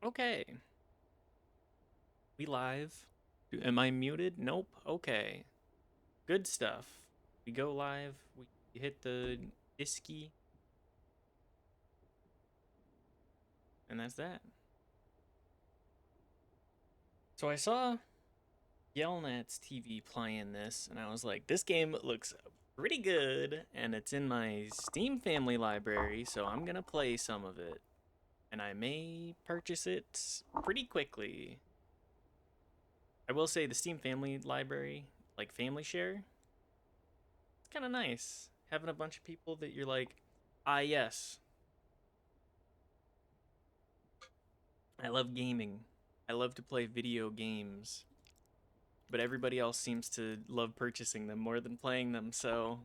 Okay. We live. Am I muted? Nope. Okay. Good stuff. We go live. We hit the isky. And that's that. So I saw Yelnats TV playing this, and I was like, this game looks pretty good, and it's in my Steam family library, so I'm gonna play some of it. And I may purchase it pretty quickly. I will say the Steam family library, like family share, it's kind of nice. Having a bunch of people that you're like, ah, yes, I love gaming. I love to play video games. But everybody else seems to love purchasing them more than playing them, so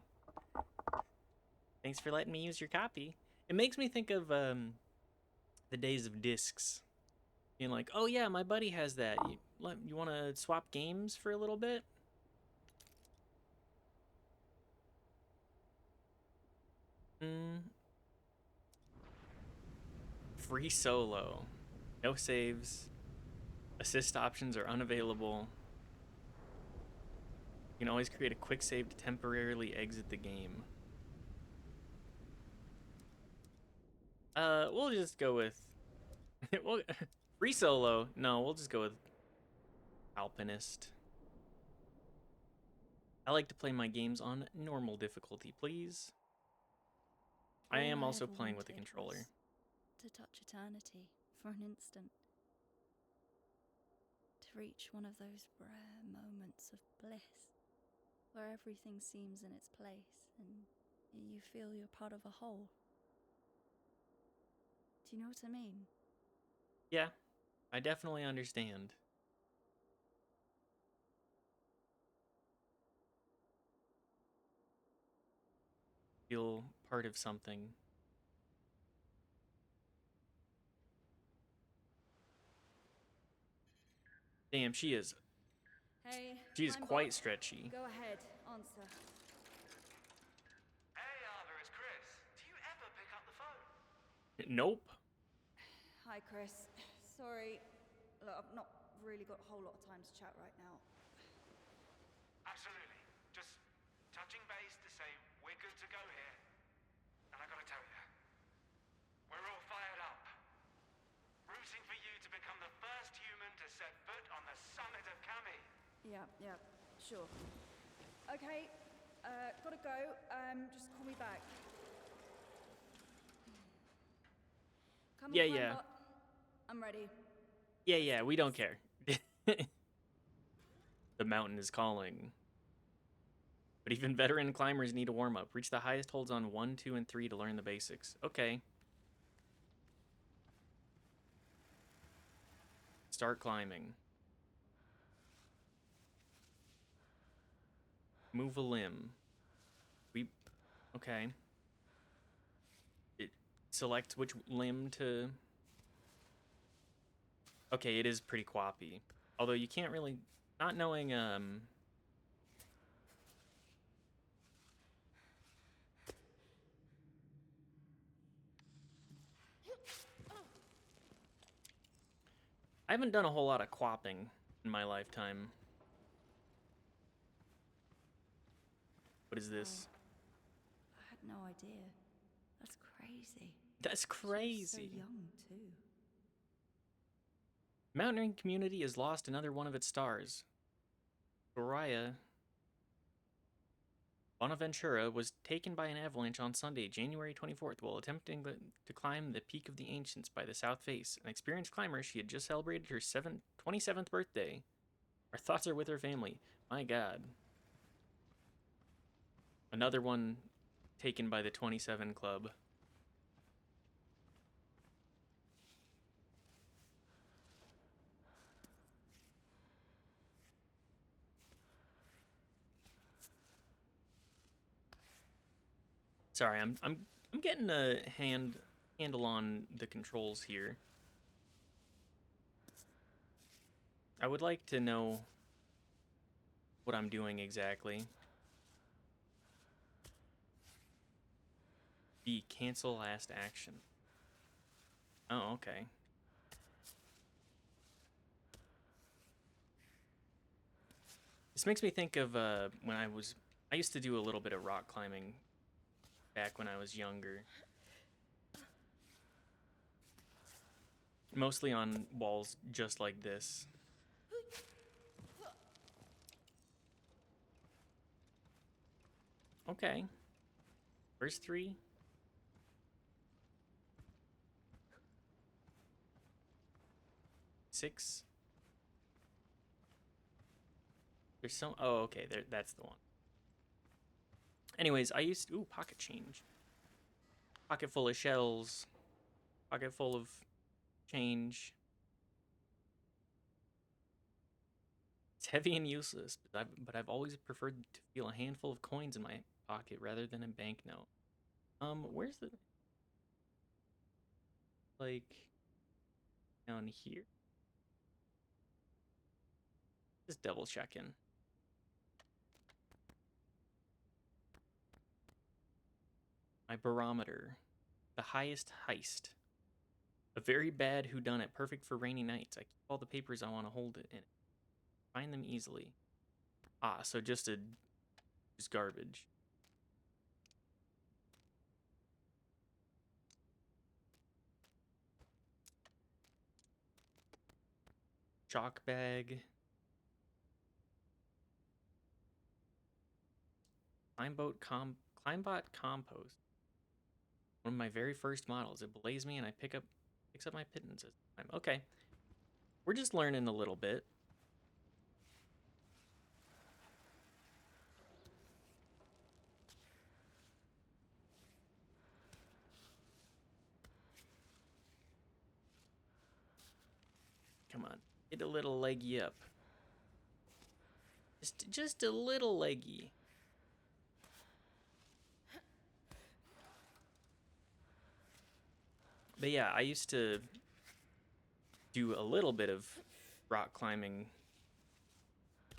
thanks for letting me use your copy. It makes me think of the days of discs. Being like, oh yeah, my buddy has that. You want to swap games for a little bit? Mm, free solo. No saves. Assist options are unavailable. You can always create a quick save to temporarily exit the game. We'll just go with well, free solo. No, we'll just go with Alpinist. I like to play my games on normal difficulty, please. I All am I also ever playing with a wanted controller. was to touch eternity for an instant, to reach one of those rare moments of bliss where everything seems in its place and you feel you're part of a whole. Do you know what I mean? Yeah, I definitely understand. Feel part of something. Damn, Hey, she is I'm bot. quite stretchy. Go ahead, answer. Hey Arthur, it's Chris. Do you ever pick up the phone? Nope. Hi, Chris. Sorry. Look, I've not really got a whole lot of time to chat right now. Absolutely. Just touching base to say we're good to go here. And I gotta tell you, we're all fired up. Rooting for you to become the first human to set foot on the summit of Kami. Yeah, sure. Okay, gotta go. Just call me back. Coming, Yeah, climb yeah. bot. I'm ready. Yeah, Let's yeah, do we don't this. care. The mountain is calling. But even veteran climbers need a warm up. Reach the highest holds on 1, 2, and 3 to learn the basics. Okay. Start climbing. Move a limb. We. Okay. It selects which limb to. Okay, it is pretty quappy. Although you can't really. Not knowing, I haven't done a whole lot of quapping in my lifetime. What is Wow, this? I had no idea. That's crazy. That's She was so crazy. young, too. Mountaineering community has lost another one of its stars. Soraya Bonaventura was taken by an avalanche on Sunday, January 24th, while attempting to climb the Peak of the Ancients by the south face. An experienced climber, she had just celebrated her 27th birthday. Our thoughts are with her family. My god. Another one taken by the 27 Club. Sorry, I'm getting a handle on the controls here. I would like to know what I'm doing exactly. B, cancel last action. Oh, okay. This makes me think of when I used to do a little bit of rock climbing back when I was younger. Mostly on walls just like this. Okay. First 3. Six. There's some. Oh, okay. There. That's the one. Anyways, I used. Ooh, pocket change. Pocket full of shells. Pocket full of change. It's heavy and useless, but I've always preferred to feel a handful of coins in my pocket rather than a banknote. Where's the like down here? Just double checking. My barometer. The highest heist. A very bad whodunit, perfect for rainy nights. I keep all the papers I want to hold it in. Find them easily. Ah, so just garbage. Chalk bag. Climebot compost. One of my very first models. It belays me and I picks up my pittance as time. Okay. We're just learning a little bit. Come on. Get a little leggy up. Just a little leggy. But yeah, I used to do a little bit of rock climbing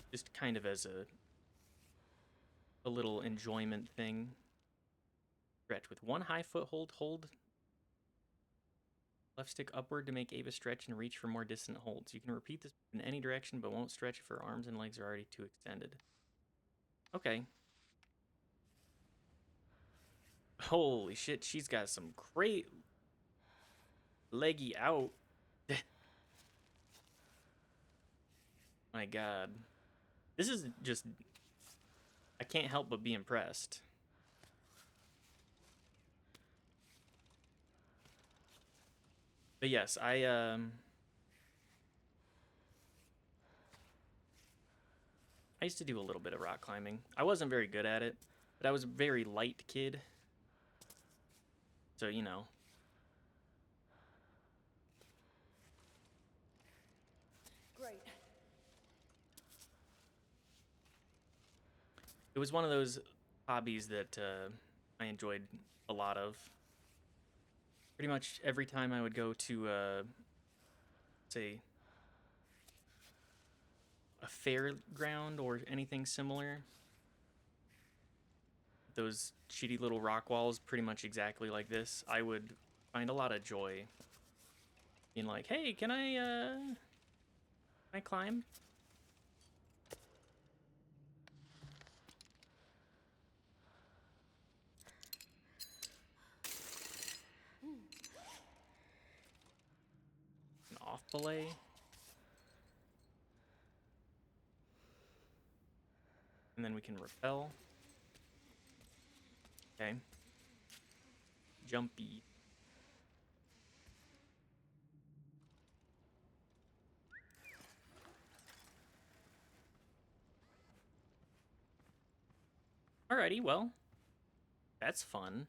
just kind of as a little enjoyment thing. Stretch with one high foothold, hold left stick upward to make Ava stretch and reach for more distant holds. You can repeat this in any direction, but won't stretch if her arms and legs are already too extended. Okay. Holy shit, she's got some great leggy out. My god. This is just... I can't help but be impressed. But yes, I used to do a little bit of rock climbing. I wasn't very good at it, but I was a very light kid. So, you know. Great. It was one of those hobbies that I enjoyed a lot of. Pretty much every time I would go to, say, a fairground or anything similar, those shitty little rock walls, pretty much exactly like this, I would find a lot of joy in like, hey, can I climb? An off belay. And then we can repel. Okay. Jumpy. Alrighty, well, that's fun.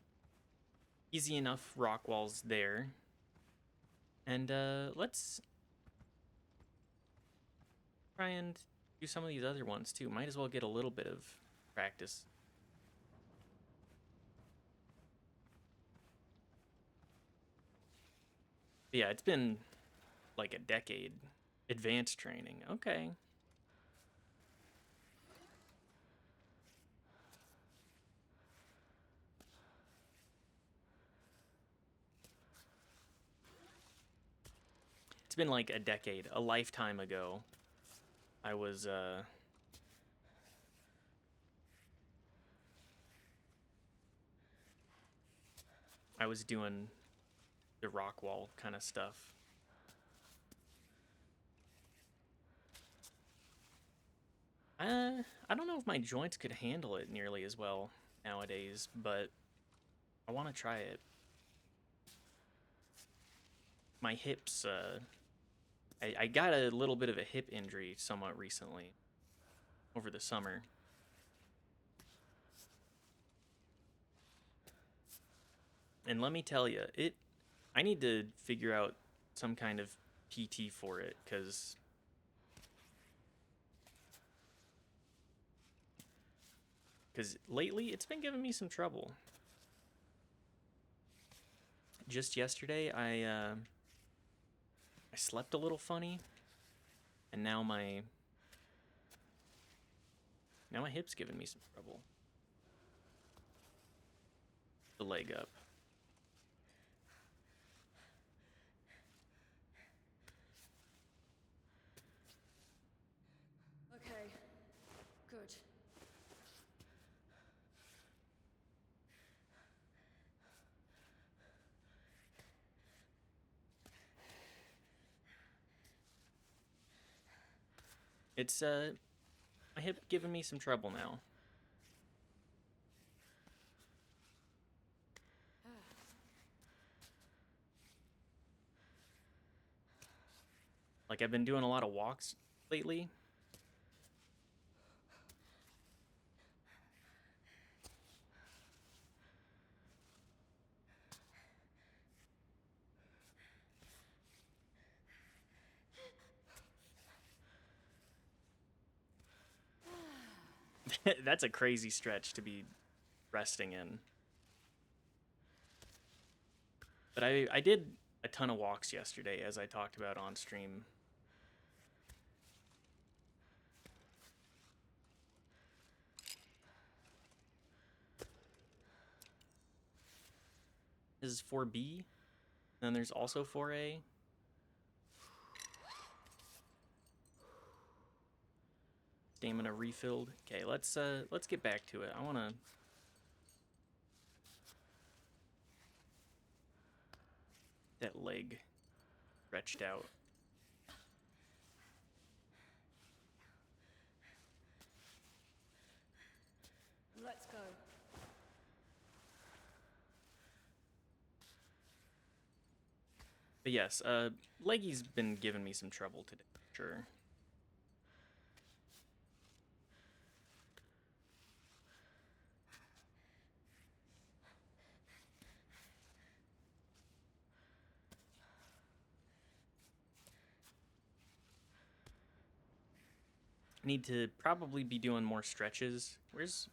Easy enough rock walls there. And let's try and do some of these other ones too. Might as well get a little bit of practice. But yeah, it's been like a decade. Advanced training. Okay. It's been like a decade, a lifetime ago. I was I was doing the rock wall kind of stuff. I don't know if my joints could handle it nearly as well nowadays, but I want to try it. My hips, I got a little bit of a hip injury somewhat recently over the summer. And let me tell you, I need to figure out some kind of PT for it, because lately it's been giving me some trouble. Just yesterday, I slept a little funny, and now my hip's giving me some trouble. The leg up. Okay, good. It's my hip giving me some trouble now. Like, I've been doing a lot of walks lately. That's a crazy stretch to be resting in. But I did a ton of walks yesterday, as I talked about on stream. This is 4B. Then there's also 4A. Stamina refilled. Okay, let's get back to it. I wanna. That leg stretched out. Let's go. But yes, leggy's been giving me some trouble today, sure. I need to probably be doing more stretches. Where's...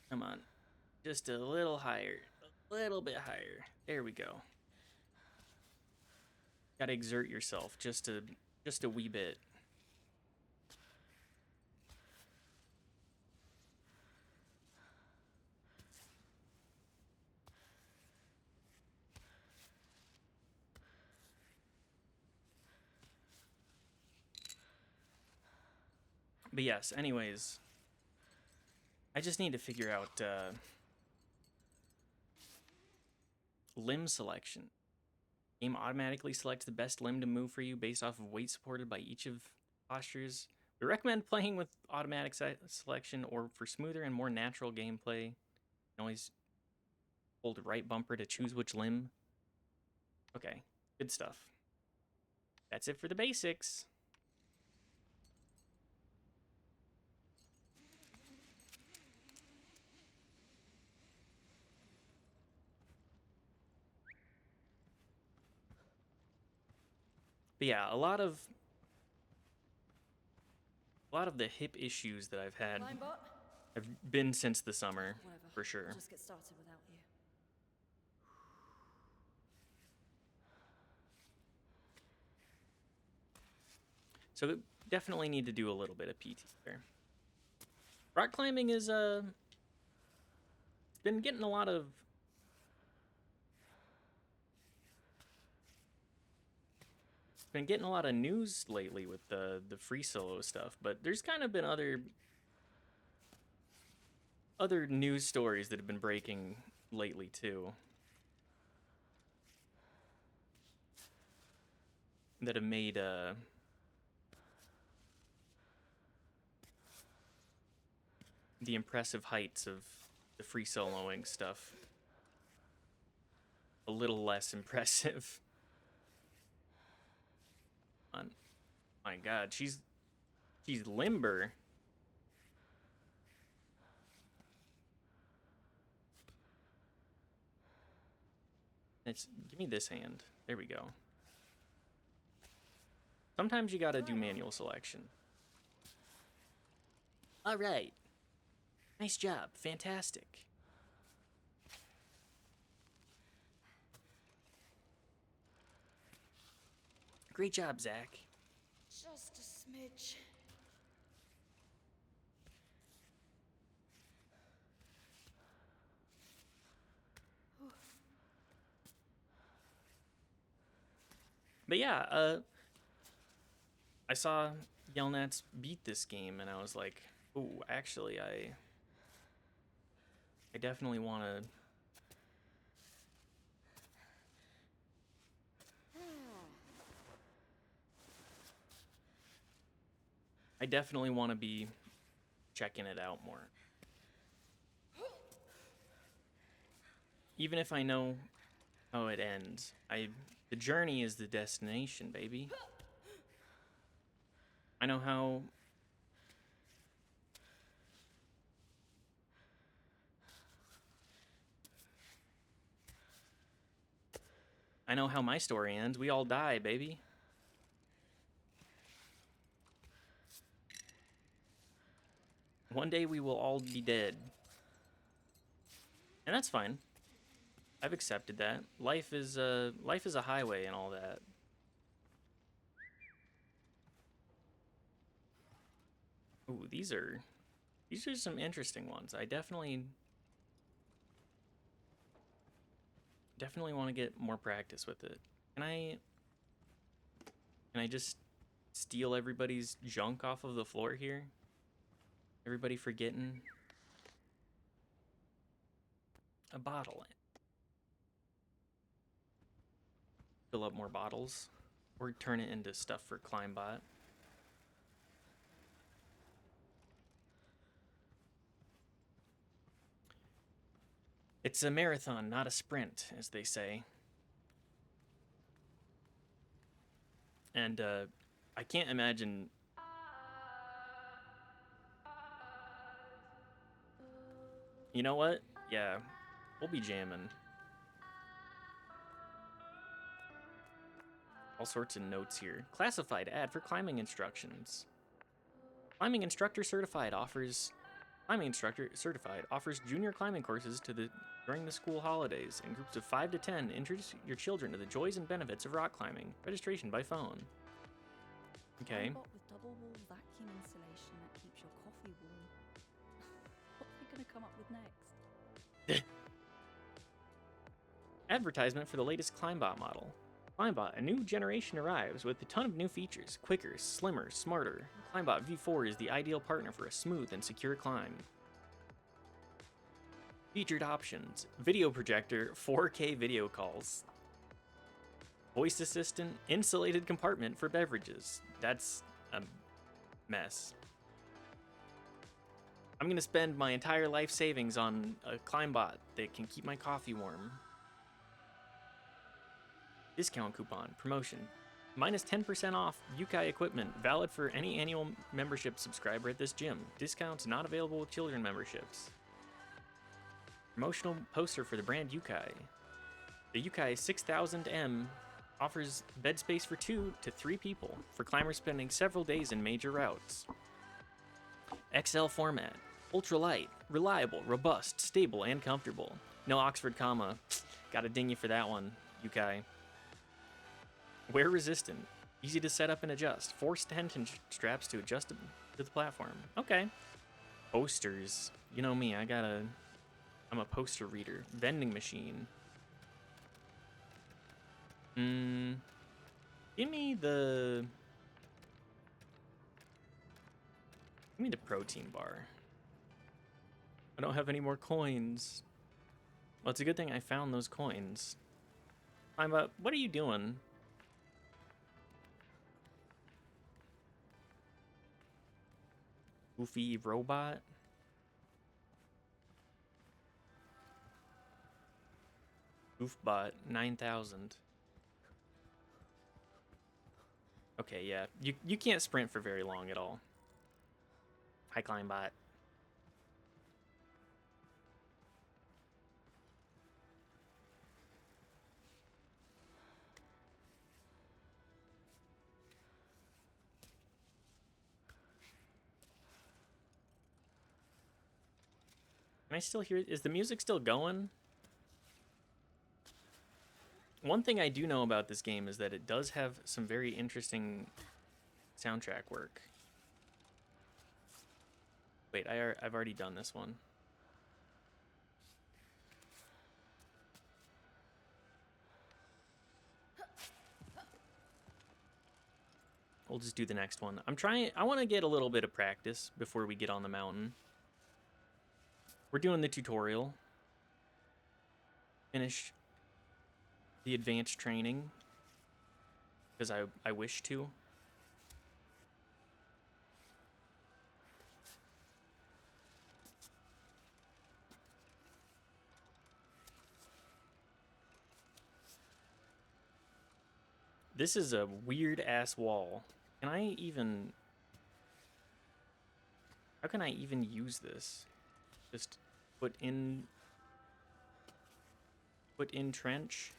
Come on. Just a little higher. A little bit higher. There we go. Gotta exert yourself just a wee bit. But yes, anyways, I just need to figure out limb selection. Game automatically selects the best limb to move for you based off of weight supported by each of postures. We recommend playing with automatic selection, or for smoother and more natural gameplay, you can always hold right bumper to choose which limb. Okay, good stuff. That's it for the basics. But yeah, a lot of the hip issues that I've had Linebot? have been since the summer, Whatever. for sure. I'll just get started without you. So definitely need to do a little bit of PT there. Rock climbing is been getting a lot of news lately with the free solo stuff, but there's kind of been other other news stories that have been breaking lately too, that have made the impressive heights of the free soloing stuff a little less impressive. My God, she's limber. Give me this hand. There we go. Sometimes you gotta do manual selection. All right. Nice job. Fantastic. Great job, Zach. Just a smidge. But yeah, I saw Yelnats beat this game, and I was like, "Ooh, actually, I definitely want to." I definitely want to be checking it out more. Even if I know how it ends, the journey is the destination, baby. I know how my story ends. We all die, baby. One day we will all be dead. And that's fine. I've accepted that. Life is a highway and all that. Ooh, these are some interesting ones. I definitely want to get more practice with it. Can I just steal everybody's junk off of the floor here? Everybody forgetting a bottle. Fill up more bottles or turn it into stuff for Climbot. It's a marathon, not a sprint, as they say. And I can't imagine. You know what? Yeah, we'll be jamming. All sorts of notes here. Classified ad for climbing instructions. Climbing Instructor Certified offers junior climbing courses during the school holidays in groups of 5 to 10. Introduce your children to the joys and benefits of rock climbing. Registration by phone. Okay. Robot with double wall vacuum insulation that keeps your coffee warm. What are they gonna come up with next? Advertisement for the latest Climbot model. Climbot, a new generation arrives with a ton of new features. Quicker, slimmer, smarter. Climbot V4 is the ideal partner for a smooth and secure climb. Featured options: video projector, 4K video calls, voice assistant, insulated compartment for beverages. That's a mess. I'm gonna spend my entire life savings on a Climbot that can keep my coffee warm. Discount coupon, promotion. Minus 10% off Yukai equipment, valid for any annual membership subscriber at this gym. Discounts not available with children memberships. Promotional poster for the brand Yukai. The Yukai 6000M offers bed space for 2 to 3 people for climbers spending several days in major routes. XL format, ultra light, reliable, robust, stable, and comfortable. No Oxford comma. Gotta ding you for that one, Yukai. Wear resistant, easy to set up and adjust. 4 tension straps to adjust to the platform. Okay. Posters. You know me, I'm a poster reader. Vending machine. Give me the protein bar. I don't have any more coins. Well, it's a good thing I found those coins. I'm up. What are you doing? Goofy robot? Goofbot 9000. Okay, yeah. You can't sprint for very long at all. Hi, Climbot. Can I still hear? Is the music still going? One thing I do know about this game is that it does have some very interesting soundtrack work. Wait, I've already done this one. We'll just do the next one. I want to get a little bit of practice before we get on the mountain. We're doing the tutorial. Finish the advanced training because I wish to. This is a weird ass wall. Can I even... How can I even use this? Just put in trench?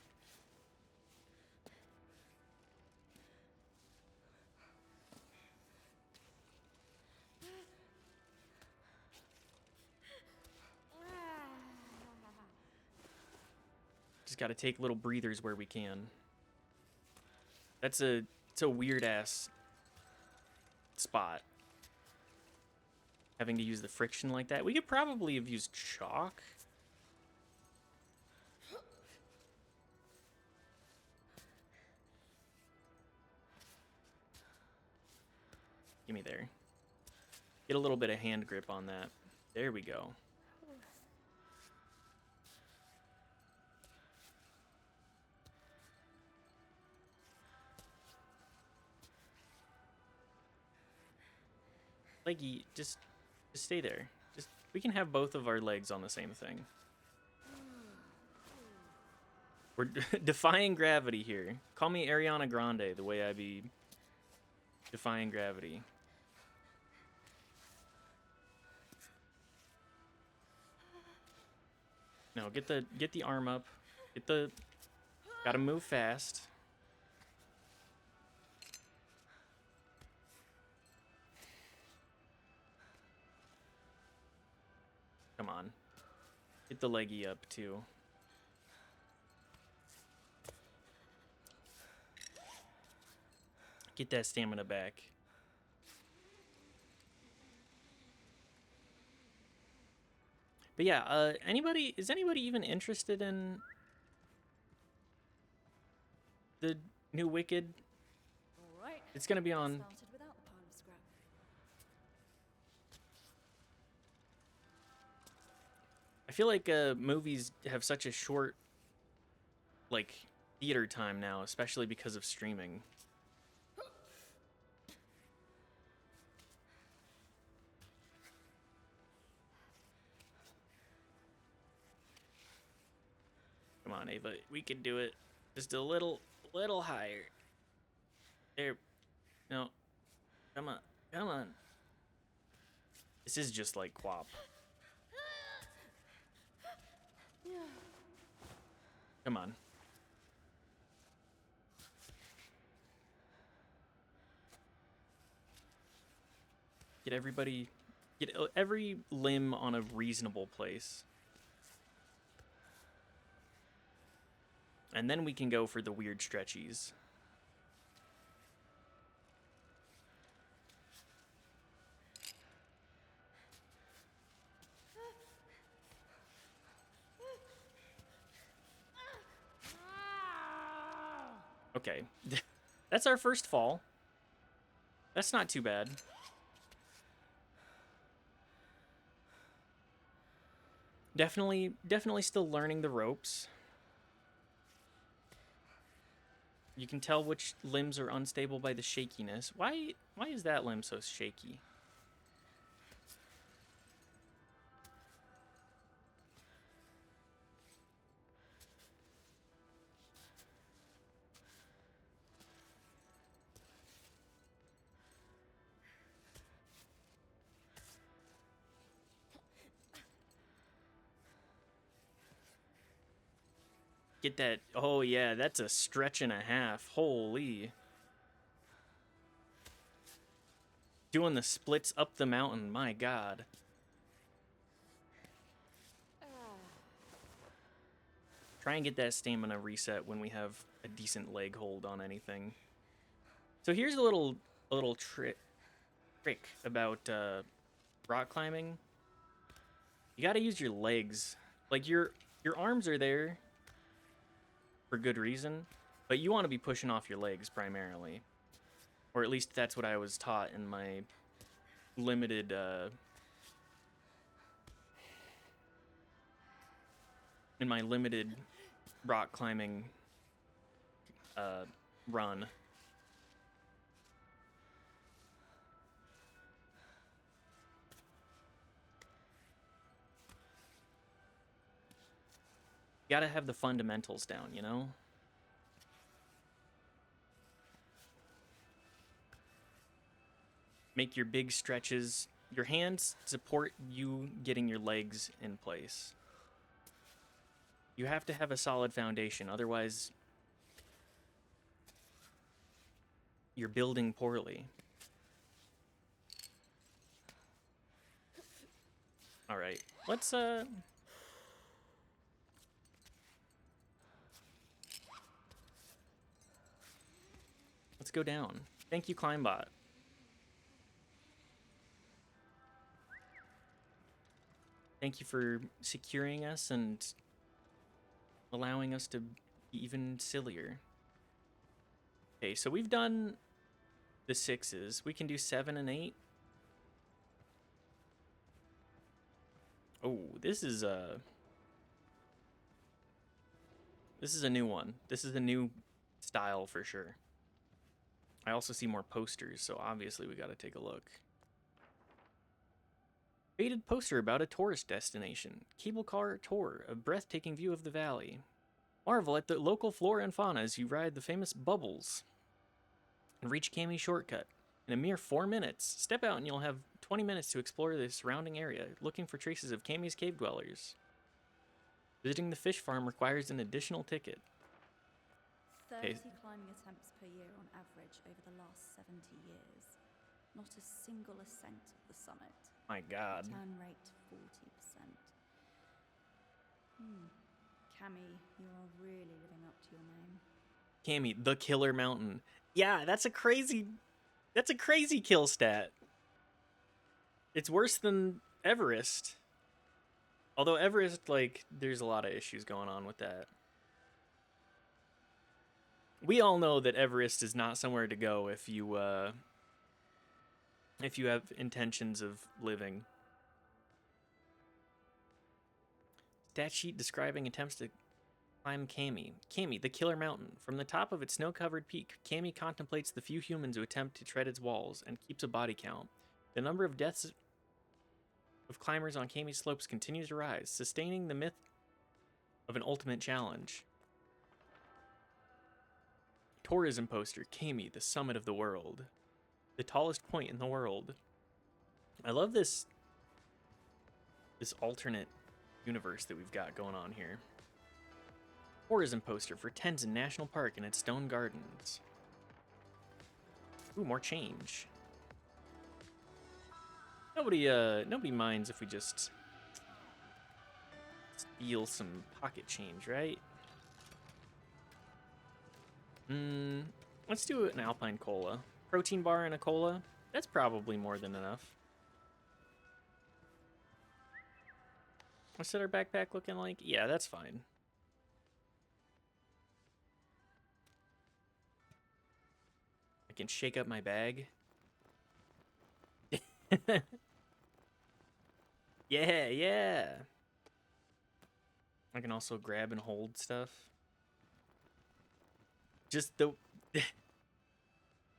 Just gotta take little breathers where we can. It's a weird ass spot. Having to use the friction like that. We could probably have used chalk. Give me there. Get a little bit of hand grip on that. There we go. Leggy, just stay there. We can have both of our legs on the same thing. We're defying gravity here. Call me Ariana Grande, the way I be defying gravity. No, get the arm up. Gotta move fast. Come on. Get the leggy up, too. Get that stamina back. But yeah, is anybody even interested in the new Wicked? All right. It's gonna be on... Started without the pile of scrap. I feel like movies have such a short, like, theater time now, especially because of streaming. Come on, Ava, we can do it. Just a little higher. There. No. Come on. This is just like Quap. Come on. Get every limb on a reasonable place. And then we can go for the weird stretchies. Okay. That's our first fall. That's not too bad. Definitely still learning the ropes. You can tell which limbs are unstable by the shakiness. Why is that limb so shaky? Get that. Oh, yeah, that's a stretch and a half. Holy. Doing the splits up the mountain. My God. Try and get that stamina reset when we have a decent leg hold on anything. So here's a little trick about rock climbing. You got to use your legs. Like your arms are there for good reason, but you want to be pushing off your legs primarily. Or at least that's what I was taught in my limited rock climbing run. You gotta have the fundamentals down, you know? Make your big stretches. Your hands support you getting your legs in place. You have to have a solid foundation, otherwise you're building poorly. All right, let's go down. Thank you, Climbot. Thank you for securing us and allowing us to be even sillier. Okay, so we've done the 6s. We can do 7 and 8. Oh, this is a new one. This is a new style for sure. I also see more posters, so obviously we got to take a look. Faded poster about a tourist destination. Cable car tour, a breathtaking view of the valley. Marvel at the local flora and fauna as you ride the famous bubbles and reach Kami Shortcut. In a mere 4 minutes, step out and you'll have 20 minutes to explore the surrounding area, looking for traces of Kami's cave dwellers. Visiting the fish farm requires an additional ticket. 30 climbing attempts per year on average over the last 70 years. Not a single ascent of the summit. My God. Return rate 40%. Kami, you are really living up to your name. Kami, the killer mountain. Yeah, that's a crazy kill stat. It's worse than Everest. Although Everest, like, there's a lot of issues going on with that. We all know that Everest is not somewhere to go if you have intentions of living. Stat sheet describing attempts to climb Kami. Kami, the killer mountain. From the top of its snow-covered peak, Kami contemplates the few humans who attempt to tread its walls and keeps a body count. The number of deaths of climbers on Kami's slopes continues to rise, sustaining the myth of an ultimate challenge. Tourism poster, Kami, the summit of the world. The tallest point in the world. I love this alternate universe that we've got going on here. Tourism poster for Tenzin National Park and its stone gardens. Ooh, more change. Nobody minds if we just steal some pocket change, right? Let's do an Alpine Cola. Protein bar and a cola. That's probably more than enough. What's our backpack looking like? Yeah, that's fine. I can shake up my bag. Yeah. I can also grab and hold stuff. Just the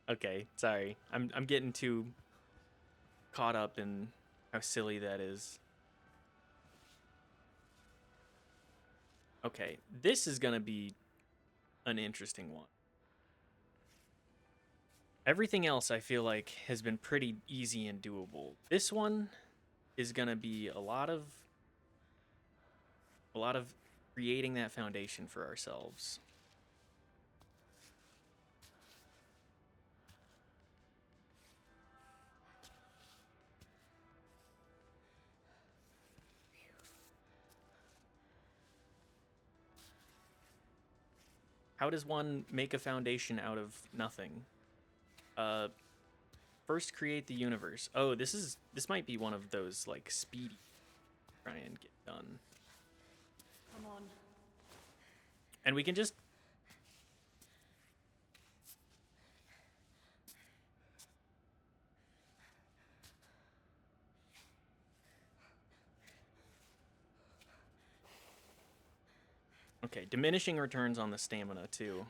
Okay, sorry. I'm getting too caught up in how silly that is. Okay, this is gonna be an interesting one. Everything else I feel like has been pretty easy and doable. This one is gonna be a lot of creating that foundation for ourselves. How does one make a foundation out of nothing? First create the universe. Oh, this might be one of those like speedy try and get done. Come on. And we can just Okay, diminishing returns on the stamina too.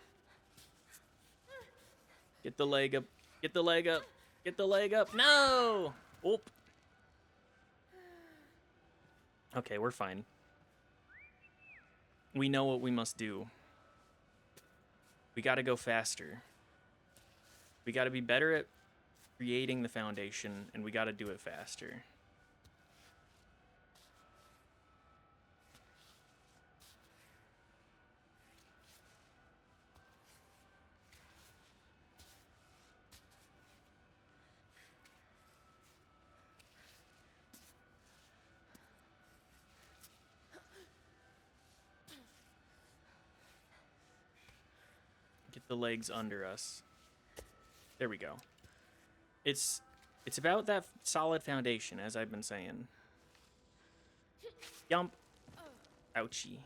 Get the leg up. Get the leg up. Get the leg up. No! Oop. Okay, we're fine. We know what we must do. We gotta go faster. We gotta be better at creating the foundation, and we gotta do it faster. Get the legs under us. There we go. It's about that solid foundation, as I've been saying. Yump. Ouchie.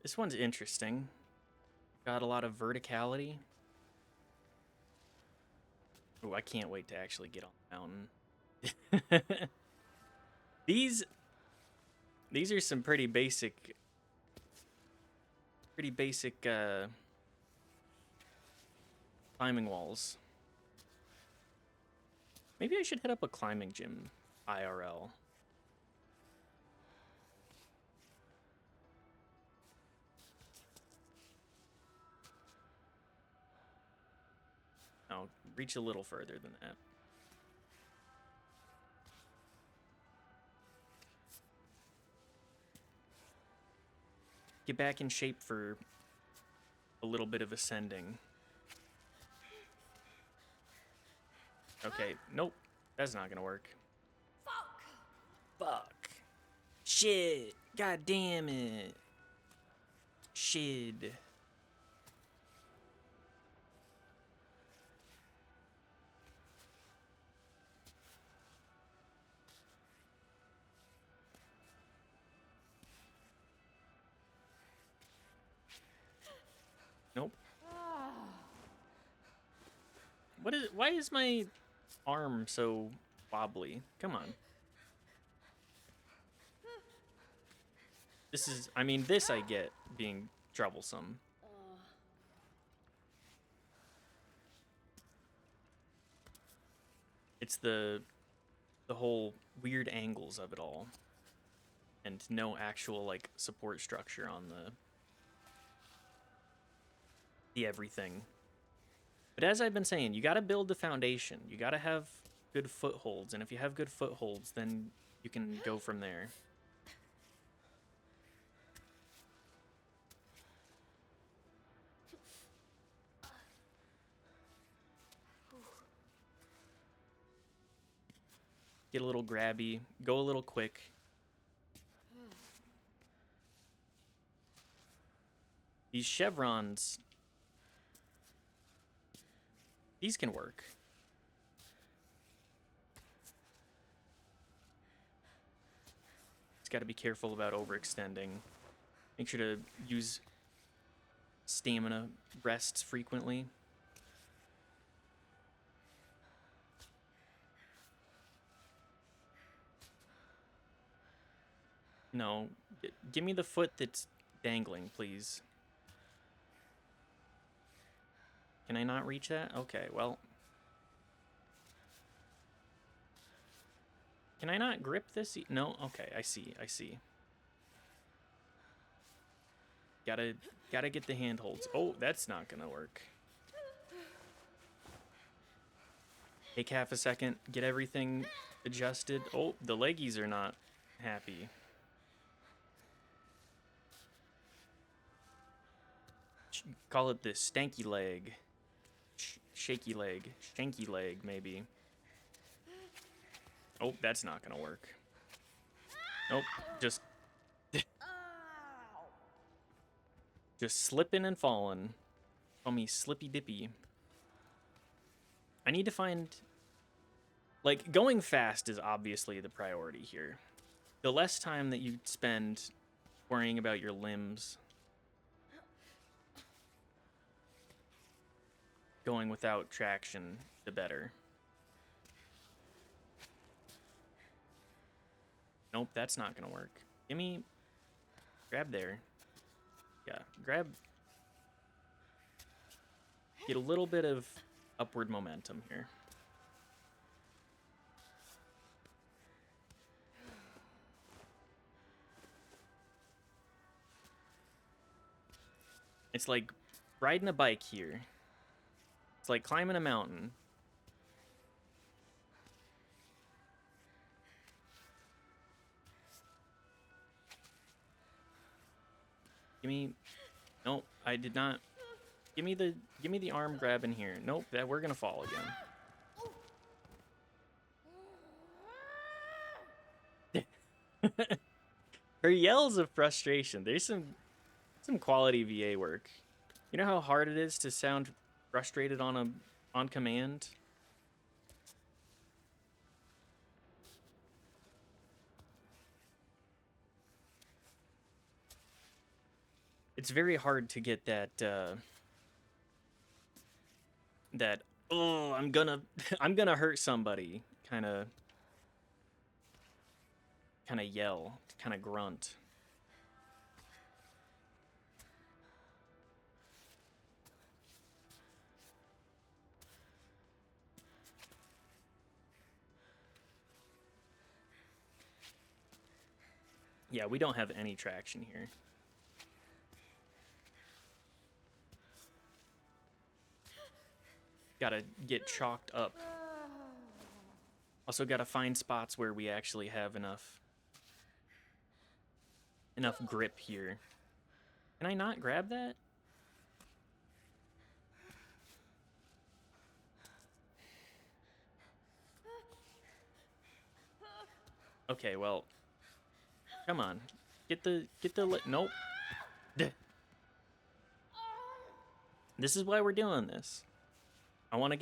This one's interesting. Got a lot of verticality. Oh, I can't wait to actually get on the mountain. These are some pretty basic climbing walls. Maybe I should hit up a climbing gym IRL. I'll reach a little further than that. Get back in shape for a little bit of ascending. Okay, nope. That's not gonna work. Fuck. Shit. God damn it. Shit. Nope. What is? Why is my arm so wobbly? Come on. This is, I mean, this I get being troublesome. It's the whole weird angles of it all. And no actual, like, support structure on the everything. But as I've been saying, you gotta build the foundation. You gotta have good footholds. And if you have good footholds, then you can go from there. Get a little grabby, go a little quick. These chevrons, these can work. Just got to be careful about overextending. Make sure to use stamina rests frequently. No. Give me the foot that's dangling, please. Can I not reach that? Okay, well. Can I not grip this? No? Okay, I see. I see. Gotta get the handholds. Oh, that's not gonna work. Take half a second, get everything adjusted. Oh, the leggies are not happy. Call it the stanky leg. Shaky leg. Shanky leg, maybe. Oh, that's not gonna work. Nope, just slipping and falling. Call me Slippy Dippy. I need to find... Like, going fast is obviously the priority here. The less time that you spend worrying about your limbs going without traction, the better. Nope, that's not gonna work. Give me... Grab there. Yeah, grab... Get a little bit of upward momentum here. It's like riding a bike here. It's like climbing a mountain. Give me... Nope, I did not... Give me the arm grab in here. Nope, that we're gonna fall again. Her yells of frustration. There's some quality VA work. You know how hard it is to sound frustrated on command? It's very hard to get that that oh, I'm gonna I'm gonna hurt somebody kind of yell, kind of grunt. Yeah, we don't have any traction here. Gotta get chalked up. Also gotta find spots where we actually have enough grip here. Can I not grab that? Okay, well, come on. Get the nope. This is why we're doing this. I want to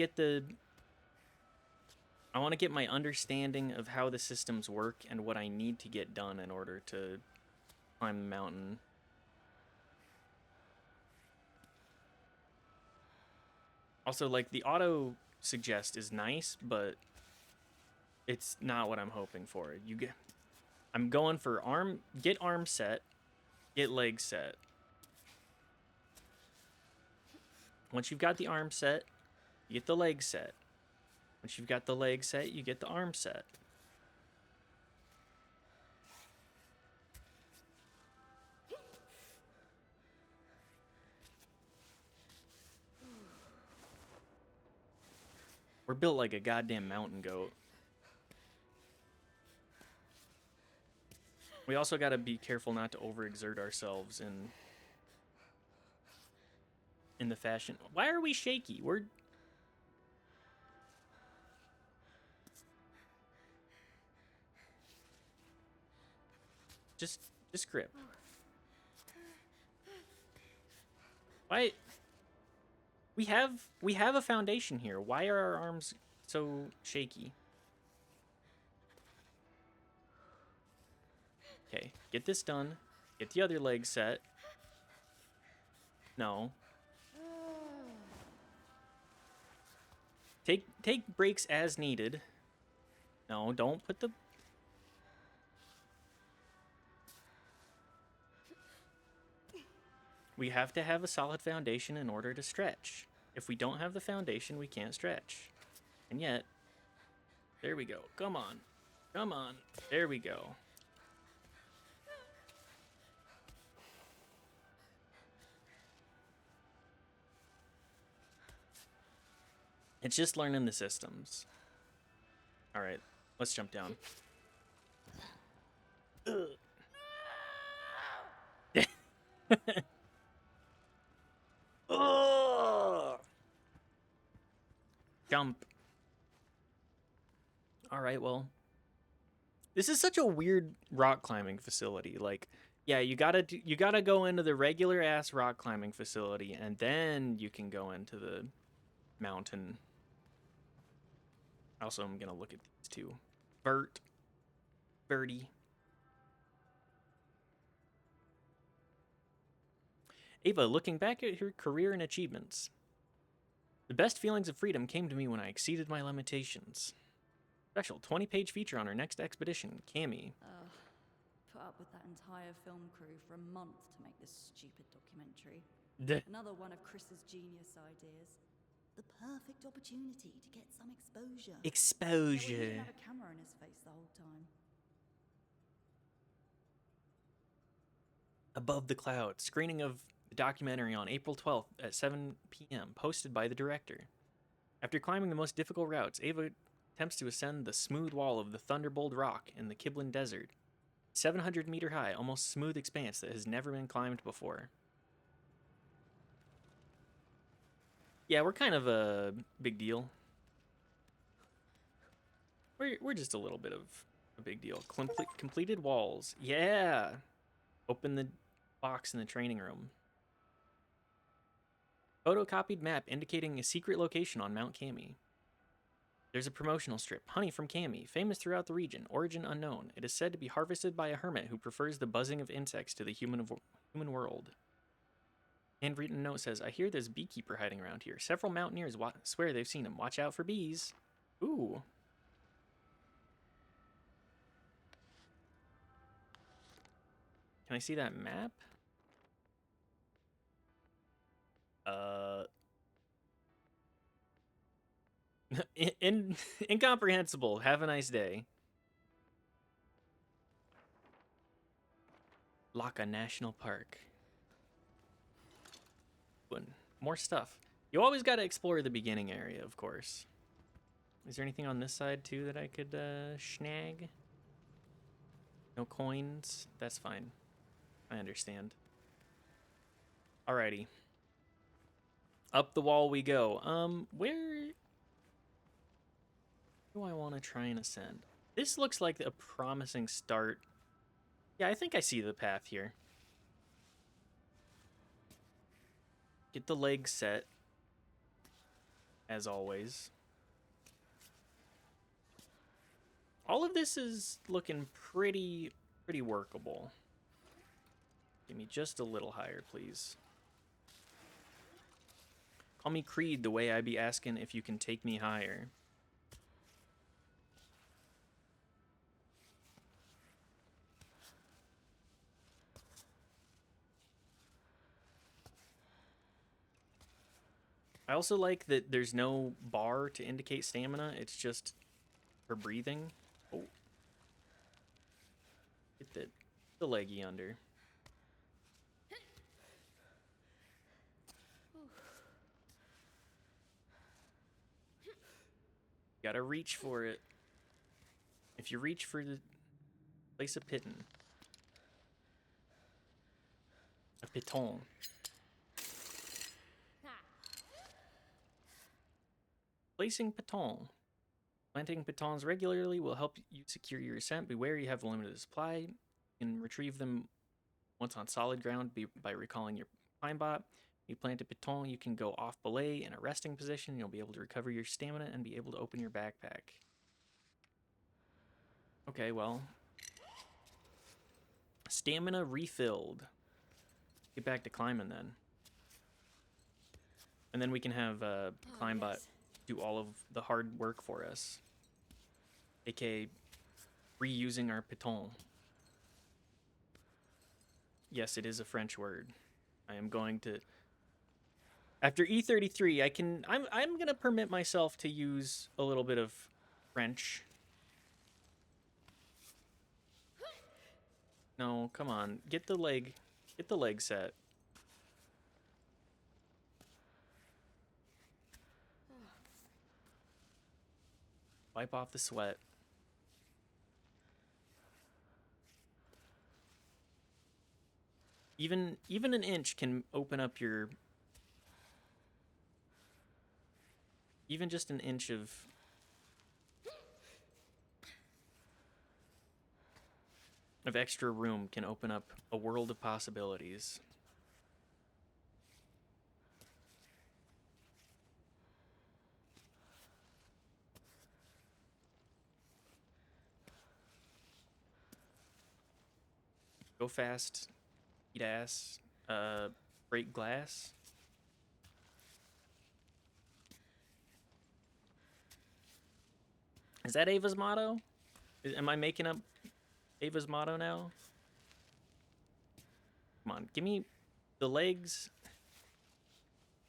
get my understanding of how the systems work and what I need to get done in order to climb the mountain. Also, like, the auto suggest is nice, but it's not what I'm hoping for. I'm going for get arm set, get leg set. Once you've got the arm set, you get the leg set. Once you've got the leg set, you get the arm set. We're built like a goddamn mountain goat. We also gotta be careful not to overexert ourselves in the fashion. Why are we shaky? We're... Just grip. Why? We have a foundation here. Why are our arms so shaky? Okay, get this done. Get the other leg set. No. Take breaks as needed. No, don't put the... We have to have a solid foundation in order to stretch. If we don't have the foundation, we can't stretch. And yet, there we go. Come on. Come on. There we go. It's just learning the systems. All right, let's jump down. Oh! Jump. All right, well, this is such a weird rock climbing facility. Like, yeah, you gotta go into the regular ass rock climbing facility, and then you can go into the mountain. Also, I'm gonna look at these two. Birdie. Ava, looking back at her career and achievements. The best feelings of freedom came to me when I exceeded my limitations. Special 20-page feature on her next expedition, Cammy. Put up with that entire film crew for a month to make this stupid documentary. Duh. Another one of Chris's genius ideas. The perfect opportunity to get some exposure. Yeah, well, he Exposure. didn't have a camera in his face the whole time. Above the Clouds, screening of the documentary on April 12th at 7 p.m., posted by the director. After climbing the most difficult routes, Ava attempts to ascend the smooth wall of the Thunderbolt Rock in the Kiblin Desert. 700-meter high, almost smooth expanse that has never been climbed before. Yeah, we're kind of a big deal. We're just a little bit of a big deal. Completed walls. Yeah! Open the box in the training room. Photocopied map indicating a secret location on Mount Cammy. There's a promotional strip, Honey from Cammy, famous throughout the region, origin unknown. It is said to be harvested by a hermit who prefers the buzzing of insects to the human world. Handwritten note says, I hear there's a beekeeper hiding around here. Several mountaineers swear they've seen him. Watch out for bees. Ooh. Can I see that map? Incomprehensible. Have a nice day. Laka National Park. More stuff. You always got to explore the beginning area, of course. Is there anything on this side, too, that I could snag? No coins? That's fine. I understand. Alrighty. Up the wall we go. Where do I want to try and ascend? This looks like a promising start. Yeah, I think I see the path here. Get the legs set, as always. All of this is looking pretty workable. Give me just a little higher, please. Call me Creed the way I be asking if you can take me higher. I also like that there's no bar to indicate stamina. It's just for breathing. Oh. Get the leggy under. Gotta reach for it. If you reach for the place a piton. A piton. Placing piton. Planting pitons regularly will help you secure your ascent. Beware you have a limited supply. You can retrieve them once on solid ground by recalling your climb bot. You plant a piton, you can go off belay in a resting position. You'll be able to recover your stamina and be able to open your backpack. Okay, well. Stamina refilled. Get back to climbing then. And then we can have Climbot do all of the hard work for us. AKA reusing our piton. Yes, it is a French word. I am going to. After E33, I'm gonna permit myself to use a little bit of French. No, come on. Get the leg set. Wipe off the sweat. Even an inch can open up your, even just an inch of extra room can open up a world of possibilities. Go fast, eat ass, break glass. Is that Ava's motto? Am I making up Ava's motto now? Come on, give me the legs.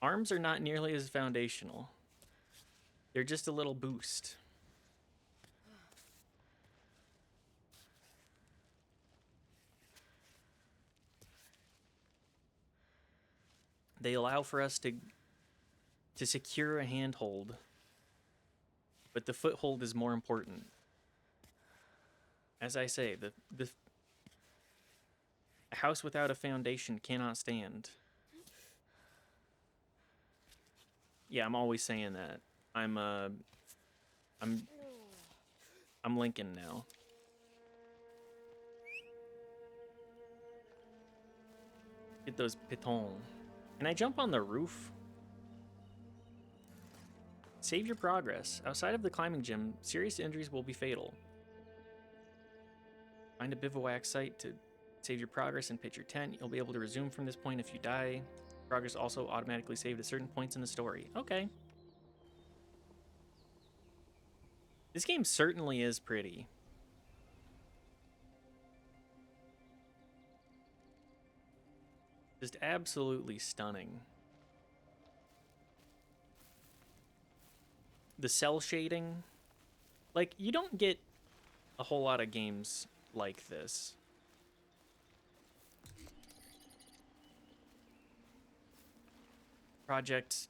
Arms are not nearly as foundational. They're just a little boost. They allow for us to secure a handhold, but the foothold is more important. As I say, a house without a foundation cannot stand. Yeah, I'm always saying that. I'm Lincoln now. Get those pitons. Can I jump on the roof? Save your progress. Outside of the climbing gym, serious injuries will be fatal. Find a bivouac site to save your progress and pitch your tent. You'll be able to resume from this point if you die. Progress also automatically saved at certain points in the story. Okay. This game certainly is pretty. Just absolutely stunning. The cell shading. Like, you don't get a whole lot of games like this. Project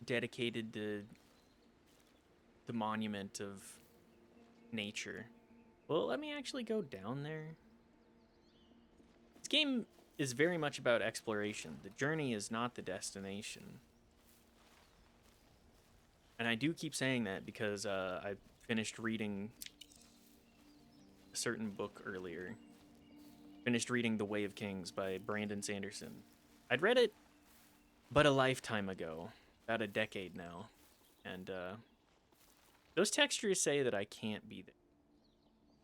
dedicated to the monument of nature. Well, let me actually go down there. This game is very much about exploration. The journey is not the destination. And I do keep saying that because I finished reading a certain book earlier. Finished reading The Way of Kings by Brandon Sanderson. I'd read it but a lifetime ago, about a decade now. And those textures say that I can't be there.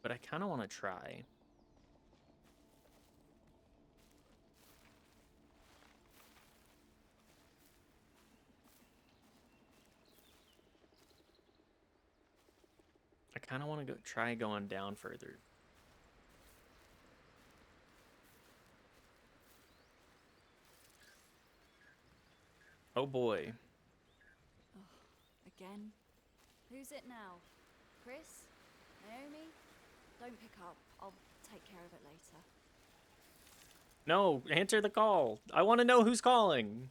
But I kind of want to try. I kind of want to try going down further. Oh boy. Oh, again? Who's it now? Chris? Naomi? Don't pick up. I'll take care of it later. No, answer the call. I want to know who's calling.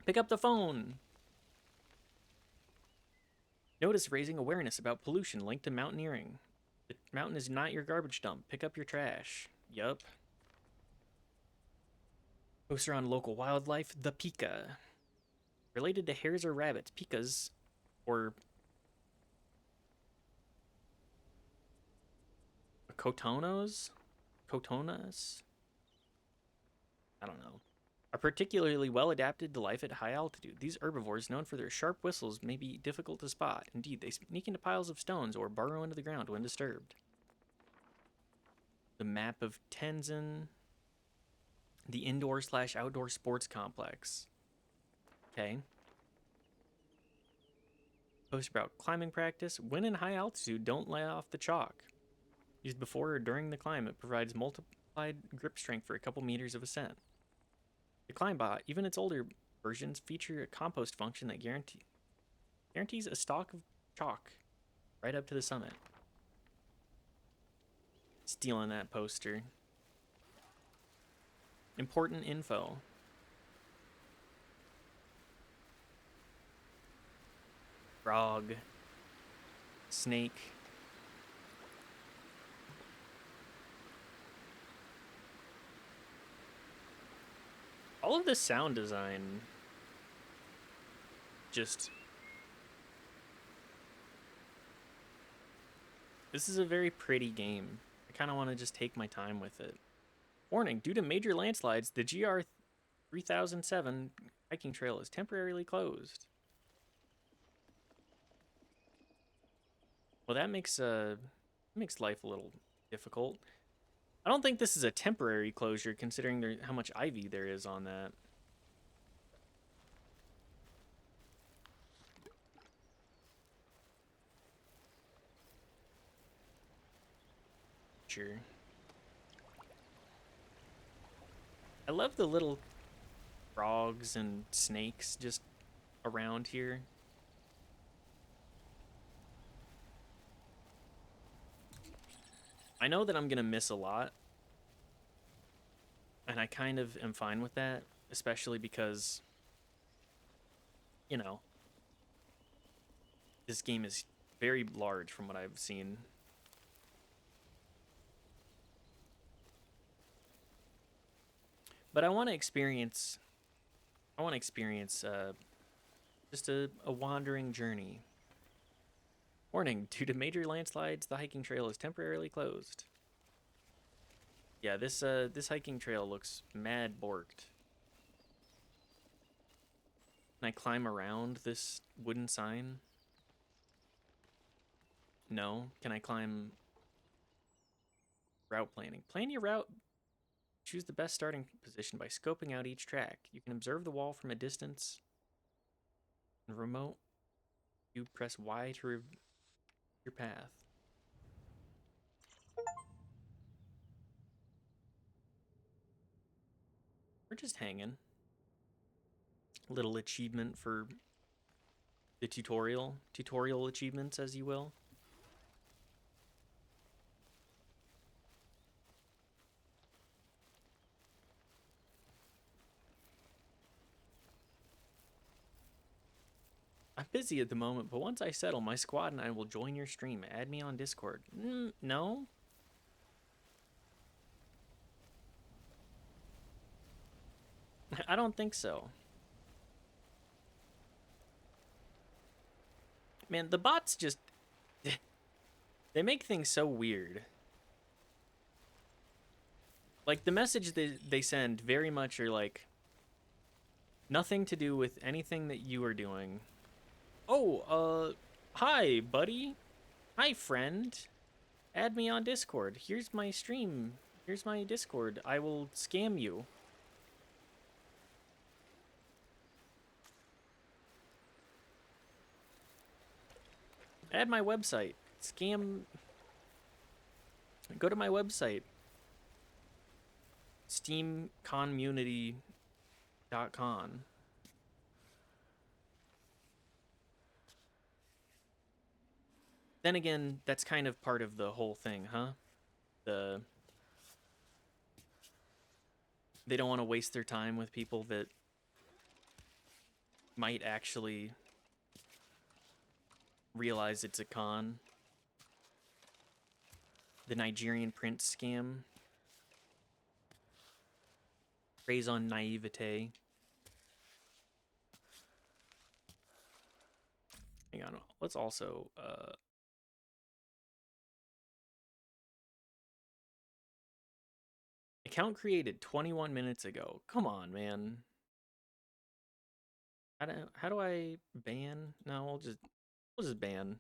Pick up the phone. Notice raising awareness about pollution linked to mountaineering. The mountain is not your garbage dump. Pick up your trash. Yup. Poster on local wildlife, the pika. Related to hares or rabbits, pikas, or cotonos? Cotonas? I don't know. Are particularly well adapted to life at high altitude. These herbivores, known for their sharp whistles, may be difficult to spot. Indeed, they sneak into piles of stones or burrow into the ground when disturbed. The map of Tenzin. The indoor/outdoor sports complex. Okay. Post about climbing practice. When in high altitude, don't lay off the chalk. Used before or during the climb, it provides multiplied grip strength for a couple meters of ascent. The Climbot, even its older versions, feature a compost function that guarantees a stalk of chalk right up to the summit. Stealing that poster. Important info. Frog. Snake. All of the sound design just... This is a very pretty game. I kind of want to just take my time with it. Warning, due to major landslides, the GR 3007 hiking trail is temporarily closed. Well, that makes life a little difficult. I don't think this is a temporary closure, considering how much ivy there is on that. Sure. I love the little frogs and snakes just around here. I know that I'm gonna miss a lot, and I kind of am fine with that, especially because, you know, this game is very large from what I've seen. But I want to experience just a wandering journey. Warning, due to major landslides, the hiking trail is temporarily closed. Yeah, this hiking trail looks mad borked. Can I climb around this wooden sign? No. Can I climb... Route planning. Plan your route. Choose the best starting position by scoping out each track. You can observe the wall from a distance. In remote, you press Y to your path. We're just hanging. Little achievement for the tutorial. Tutorial achievements, as you will. I'm busy at the moment, but once I settle, my squad and I will join your stream. Add me on Discord. No? I don't think so. Man, the bots just... they make things so weird. Like, the message they send very much are like... nothing to do with anything that you are doing. Oh, hi, buddy. Hi, friend. Add me on Discord. Here's my stream. Here's my Discord. I will scam you. Add my website. Scam. Go to my website. steamcommunity.com. Then again, that's kind of part of the whole thing, huh? They don't want to waste their time with people that might actually realize it's a con. The Nigerian prince scam. Preys on naivete. Hang on, let's also account created 21 minutes ago. Come on, man. How do I ban? No, we'll just ban.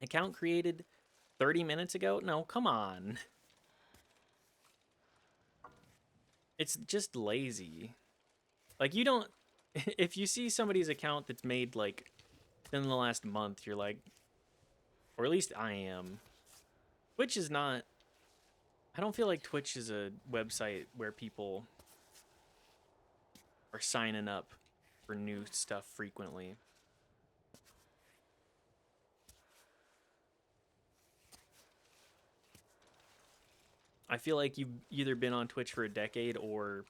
Account created 30 minutes ago? No, come on. It's just lazy. Like, you don't... if you see somebody's account that's made, like, in the last month, you're like... Or at least I am. Twitch is not... I don't feel like Twitch is a website where people are signing up for new stuff frequently. I feel like you've either been on Twitch for a decade or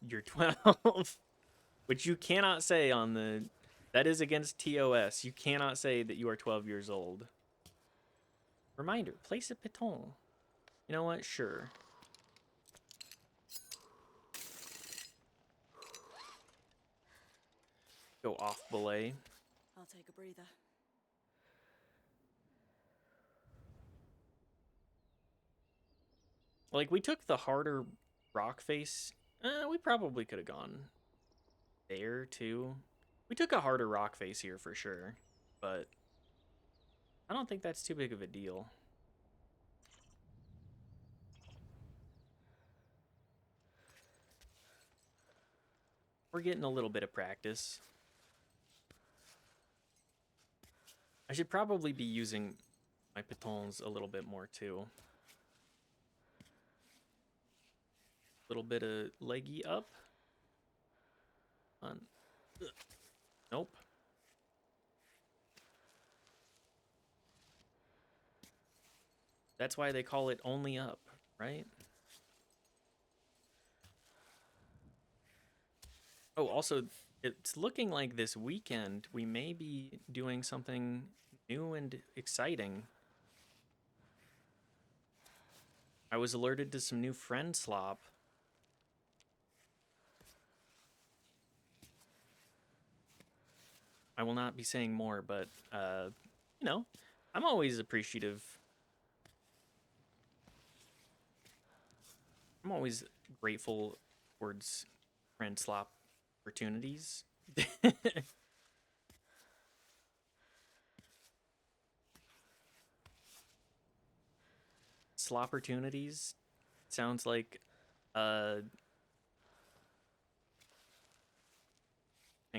you're 12, which you cannot say on the... That is against TOS. You cannot say that you are 12 years old. Reminder, place a piton. You know what? Sure. Go off belay. I'll take a breather. Like, we took the harder rock face. We probably could have gone there, too. We took a harder rock face here for sure, but I don't think that's too big of a deal. We're getting a little bit of practice. I should probably be using my pitons a little bit more, too. Little bit of leggy up. On. Nope. That's why they call it only up, right? Oh, also, it's looking like this weekend we may be doing something new and exciting. I was alerted to some new friend slop. I will not be saying more, but, you know, I'm always appreciative. I'm always grateful towards friend slop opportunities. Slop opportunities sounds like, hang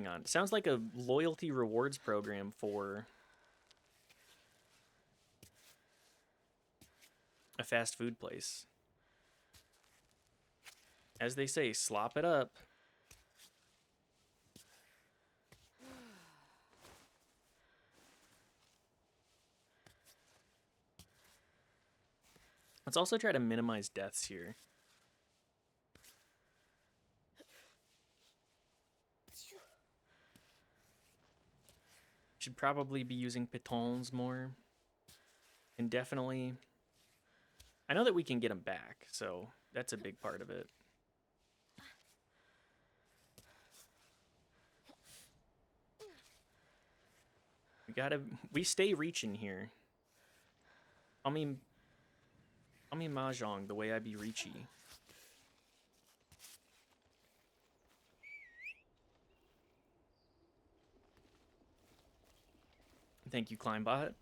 on. Sounds like a loyalty rewards program for a fast food place. As they say, slop it up. Let's also try to minimize deaths here. Should probably be using pitons more. And definitely... I know that we can get them back, so that's a big part of it. We stay reaching here. I mean Mahjong, the way I be reachy. Thank you, Climbot.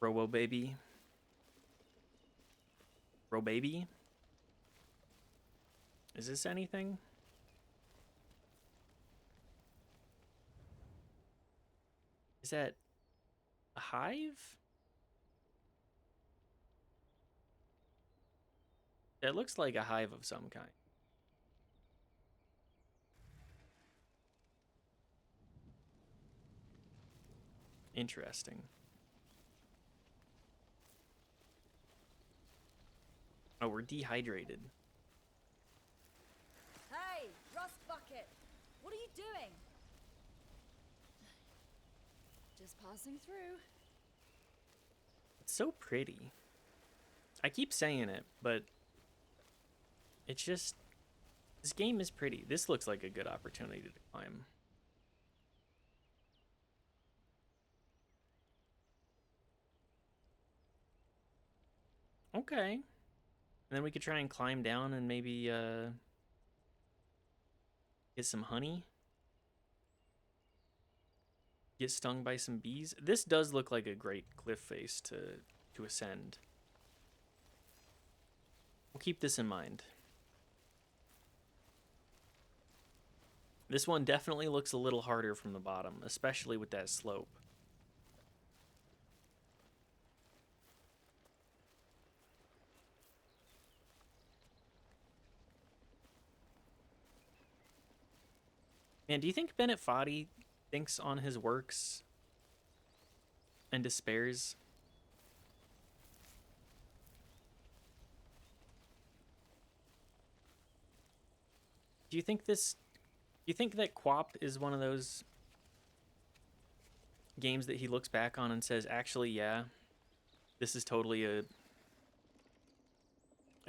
Robo baby. Baby. Is this anything? Is that a hive? It looks like a hive of some kind. Interesting. Oh, we're dehydrated. Hey, Rust Bucket! What are you doing? Just passing through. It's so pretty. I keep saying it, but it's just... This game is pretty. This looks like a good opportunity to climb. Okay. And then we could try and climb down and maybe get some honey. Get stung by some bees. This does look like a great cliff face to ascend. We'll keep this in mind. This one definitely looks a little harder from the bottom, especially with that slope. Man, do you think Bennett Foddy thinks on his works and despairs? Do you think this... Do you think that Quap is one of those games that he looks back on and says, actually, yeah, this is totally a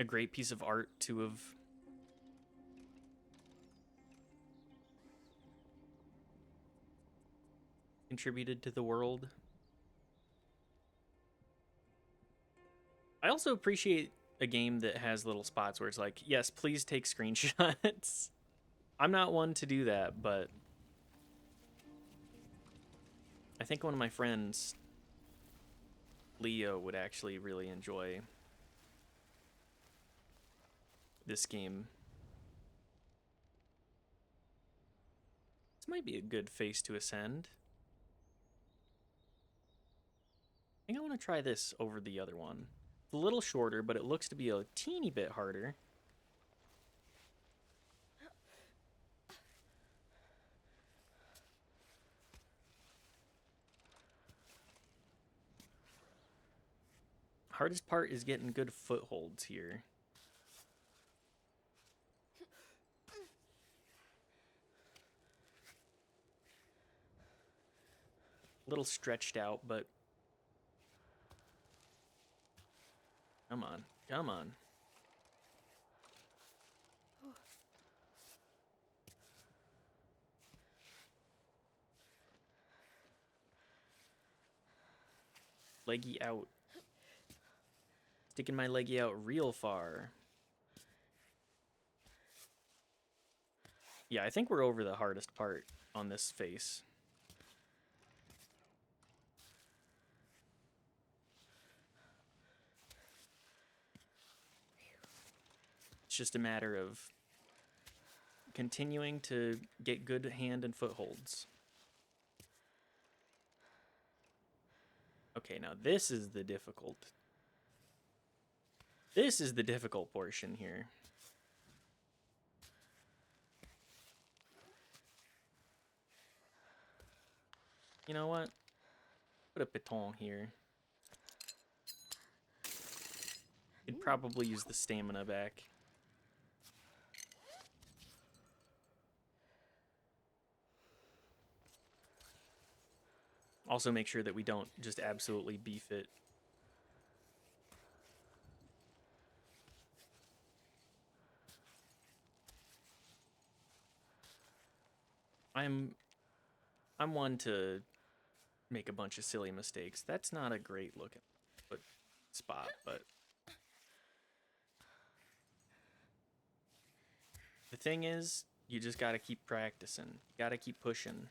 great piece of art to have contributed to the world? I also appreciate a game that has little spots where it's like, yes, please take screenshots. I'm not one to do that, but I think one of my friends, Leo, would actually really enjoy this game. This might be a good face to ascend. I think I want to try this over the other one. It's a little shorter, but it looks to be a teeny bit harder. Hardest part is getting good footholds here. A little stretched out, but come on, come on. Leggy out. Sticking my leggy out real far. Yeah, I think we're over the hardest part on this face. It's just a matter of continuing to get good hand and footholds. Okay, now this is the difficult. This is the difficult portion here. You know what? Put a piton here. Could probably use the stamina back. Also make sure that we don't just absolutely beef it. I'm one to make a bunch of silly mistakes. That's not a great looking spot, but the thing is, you just gotta keep practicing. You gotta keep pushing.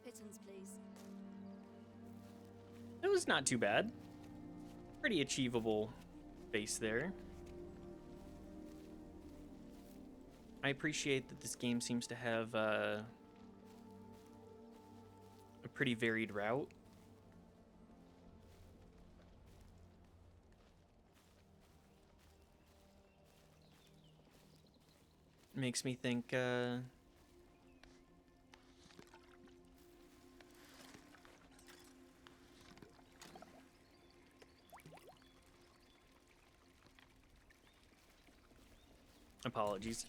Pittance, please. It was not too bad. Pretty achievable base there. I appreciate that this game seems to have a pretty varied route. Makes me think apologies.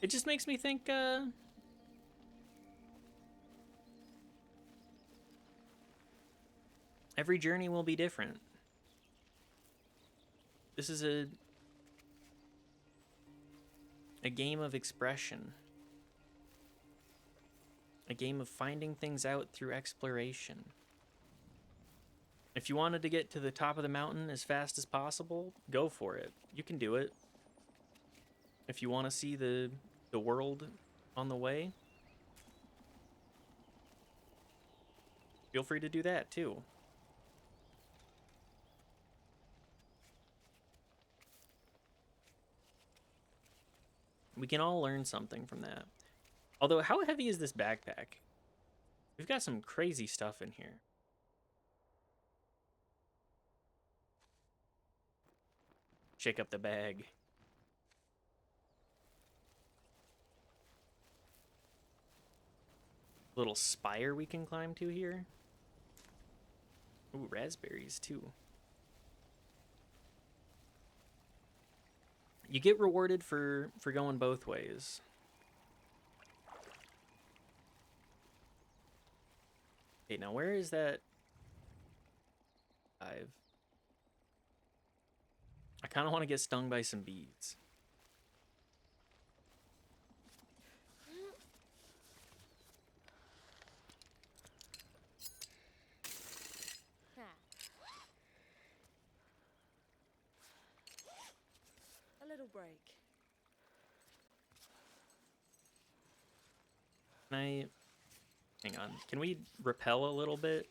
It just makes me think every journey will be different. This is a game of expression. A game of finding things out through exploration. If you wanted to get to the top of the mountain as fast as possible, go for it. You can do it. If you want to see the world on the way, feel free to do that too. We can all learn something from that. Although, how heavy is this backpack? We've got some crazy stuff in here. Shake up the bag. Little spire we can climb to here. Ooh, raspberries too. You get rewarded for going both ways. Okay, now where is that hive? I kind of want to get stung by some bees. A little break. Can I... Hang on. Can we repel a little bit?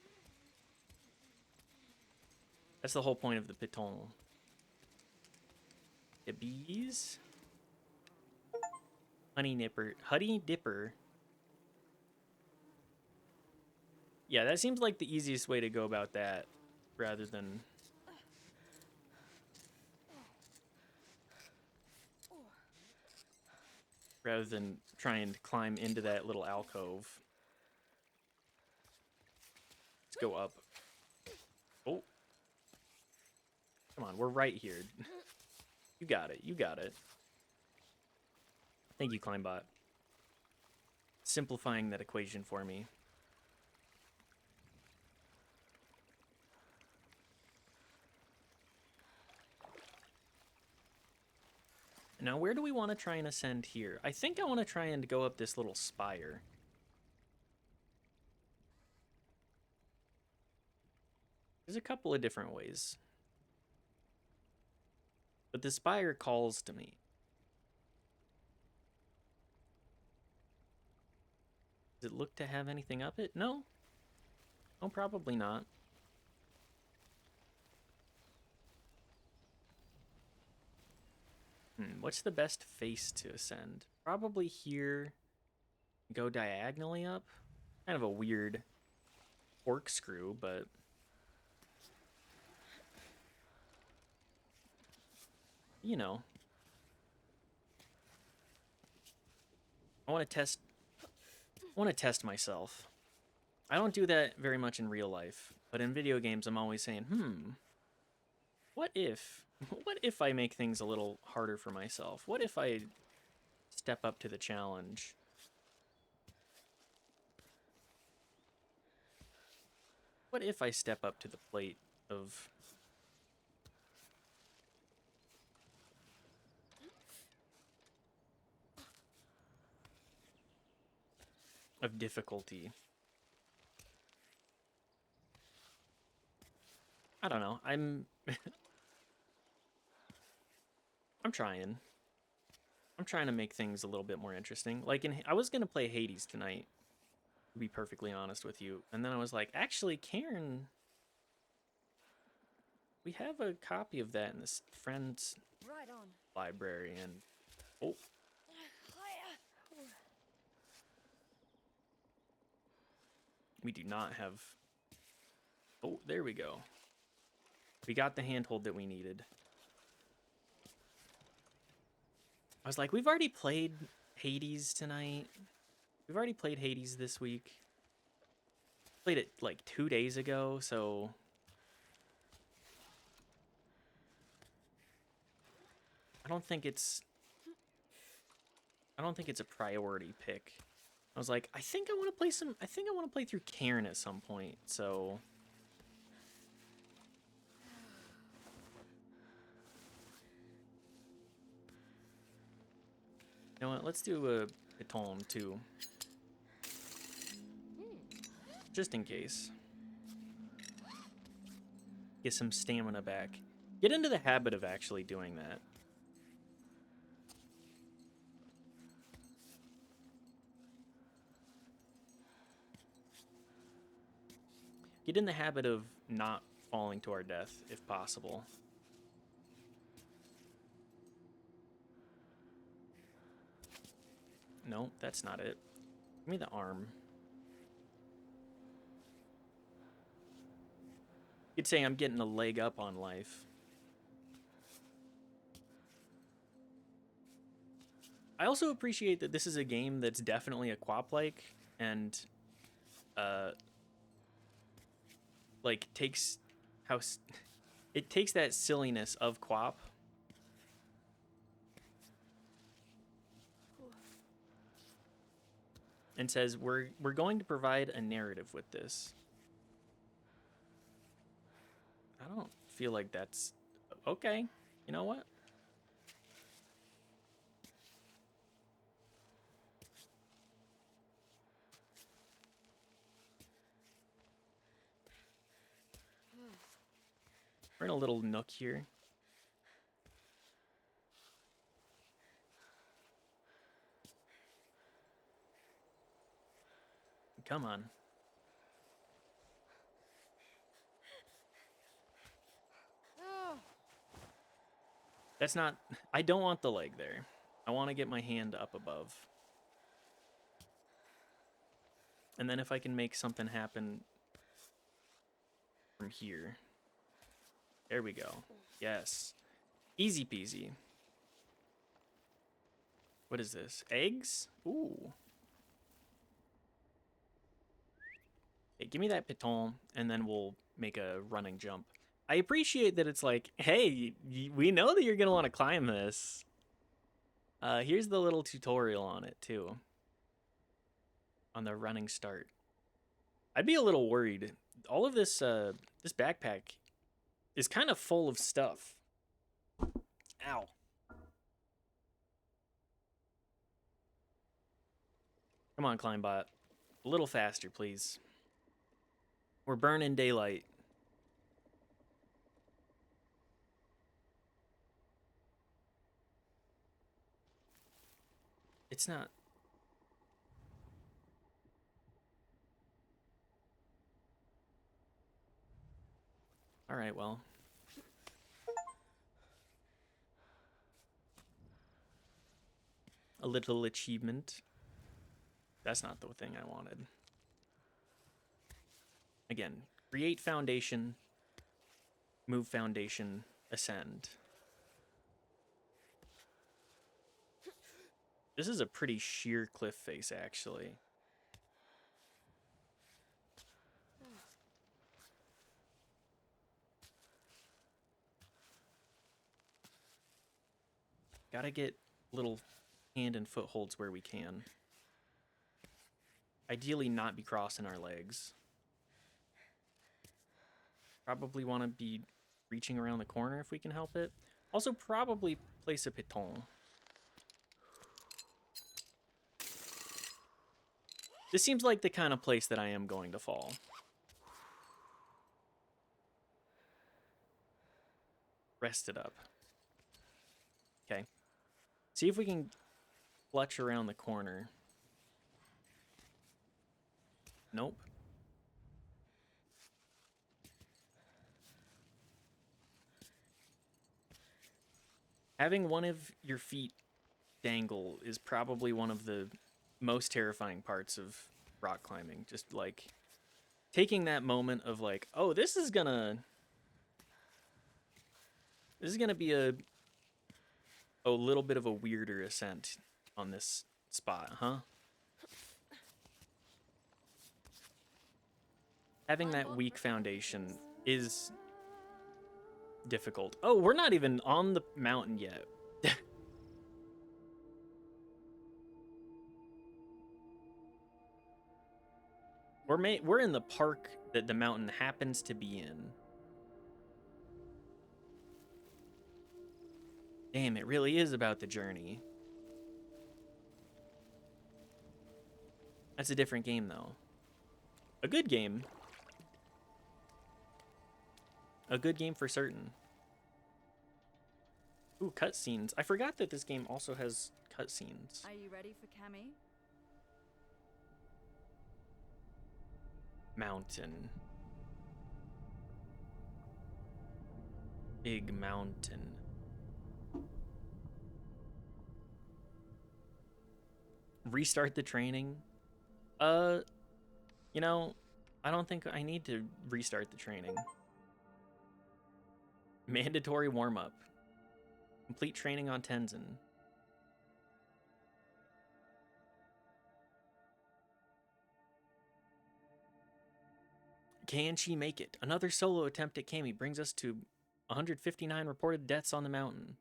That's the whole point of the piton. The bees? Honey dipper. Yeah, that seems like the easiest way to go about that, rather than... rather than trying to climb into that little alcove. Let's go up. Oh. Come on, we're right here. You got it, you got it. Thank you, Climbot. Simplifying that equation for me. Now, where do we want to try and ascend here? I think I want to try and go up this little spire. There's a couple of different ways. But the spire calls to me. Does it look to have anything up it? No. Oh, probably not. What's the best face to ascend? Probably here. Go diagonally up. Kind of a weird corkscrew, but... you know. I want to test myself. I don't do that very much in real life, but in video games I'm always saying, what if I make things a little harder for myself? What if I step up to the challenge? What if I step up to the plate of difficulty? I don't know. I'm trying. I'm trying to make things a little bit more interesting. Like, I was gonna play Hades tonight, to be perfectly honest with you, and then I was like, actually, Karen, we have a copy of that in this friend's Right on. library, and oh, we do not have. Oh, there we go. We got the handhold that we needed. I was like, we've already played Hades tonight. We've already played Hades this week. Played it like 2 days ago, so... I don't think it's a priority pick. I was like, I think I want to play through Cairn at some point, so... You know what, let's do a Piton too. Just in case. Get some stamina back. Get into the habit of actually doing that. Get in the habit of not falling to our death, if possible. No, that's not it. Give me the arm. You'd say I'm getting a leg up on life. I also appreciate that this is a game that's definitely a quap-like and like takes how it takes that silliness of quap and says we're going to provide a narrative with this. I don't feel like that's okay. You know what? We're in a little nook here. Come on. That's not... I don't want the leg there. I want to get my hand up above. And then if I can make something happen from here. There we go. Yes. Easy peasy. What is this? Eggs? Ooh. Hey, give me that piton, and then we'll make a running jump. I appreciate that it's like, hey, we know that you're going to want to climb this. Here's the little tutorial on it, too. On the running start. I'd be a little worried. All of this, this backpack is kind of full of stuff. Ow. Come on, Climbot. A little faster, please. We're burning daylight. It's not... Alright, well. A little achievement. That's not the thing I wanted. Again, create foundation, move foundation, ascend. This is a pretty sheer cliff face, actually. Gotta get little hand and footholds where we can. Ideally not be crossing our legs. Probably want to be reaching around the corner if we can help it. Also probably place a piton. This seems like the kind of place that I am going to fall. Rest it up. Okay. See if we can clutch around the corner. Nope. Having one of your feet dangle is probably one of the most terrifying parts of rock climbing. Just like taking that moment of like, oh, this is gonna be a little bit of a weirder ascent on this spot, huh? Having that weak foundation is difficult. Oh, we're not even on the mountain yet. We're in the park that the mountain happens to be in. Damn, it really is about the journey. That's a different game, though. A good game. A good game for certain. Ooh, cutscenes. I forgot that this game also has cutscenes. Are you ready for Cammy? Mountain. Big mountain. Restart the training. You know, I don't think I need to restart the training. Mandatory warm-up. Complete training on Tenzin. Can she make it? Another solo attempt at Kami brings us to 159 reported deaths on the mountain.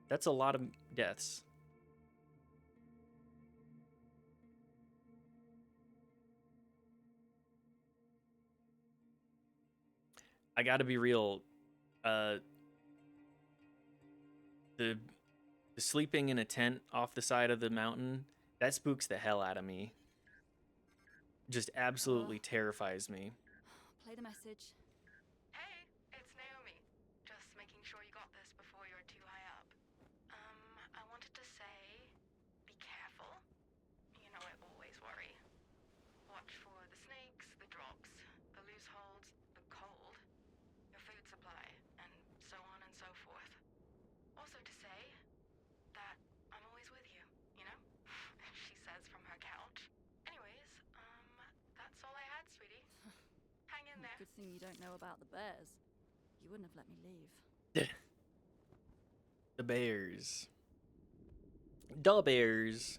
That's a lot of deaths. I gotta be real. The sleeping in a tent off the side of the mountain, that spooks the hell out of me. Just absolutely terrifies me. Play the message. Hey, it's Naomi. Just making sure you got this before you're too high up. I wanted to say, be careful. You know I always worry. Watch for the snakes, the drops, the loose holds, the cold, your food supply, and so on and so forth. Also to say that I'm always with you, you know? She says from her couch. Anyways, that's all I had, sweetie. Hang in there. Good thing you don't know about the bears. You wouldn't have let me leave. The bears. Da bears.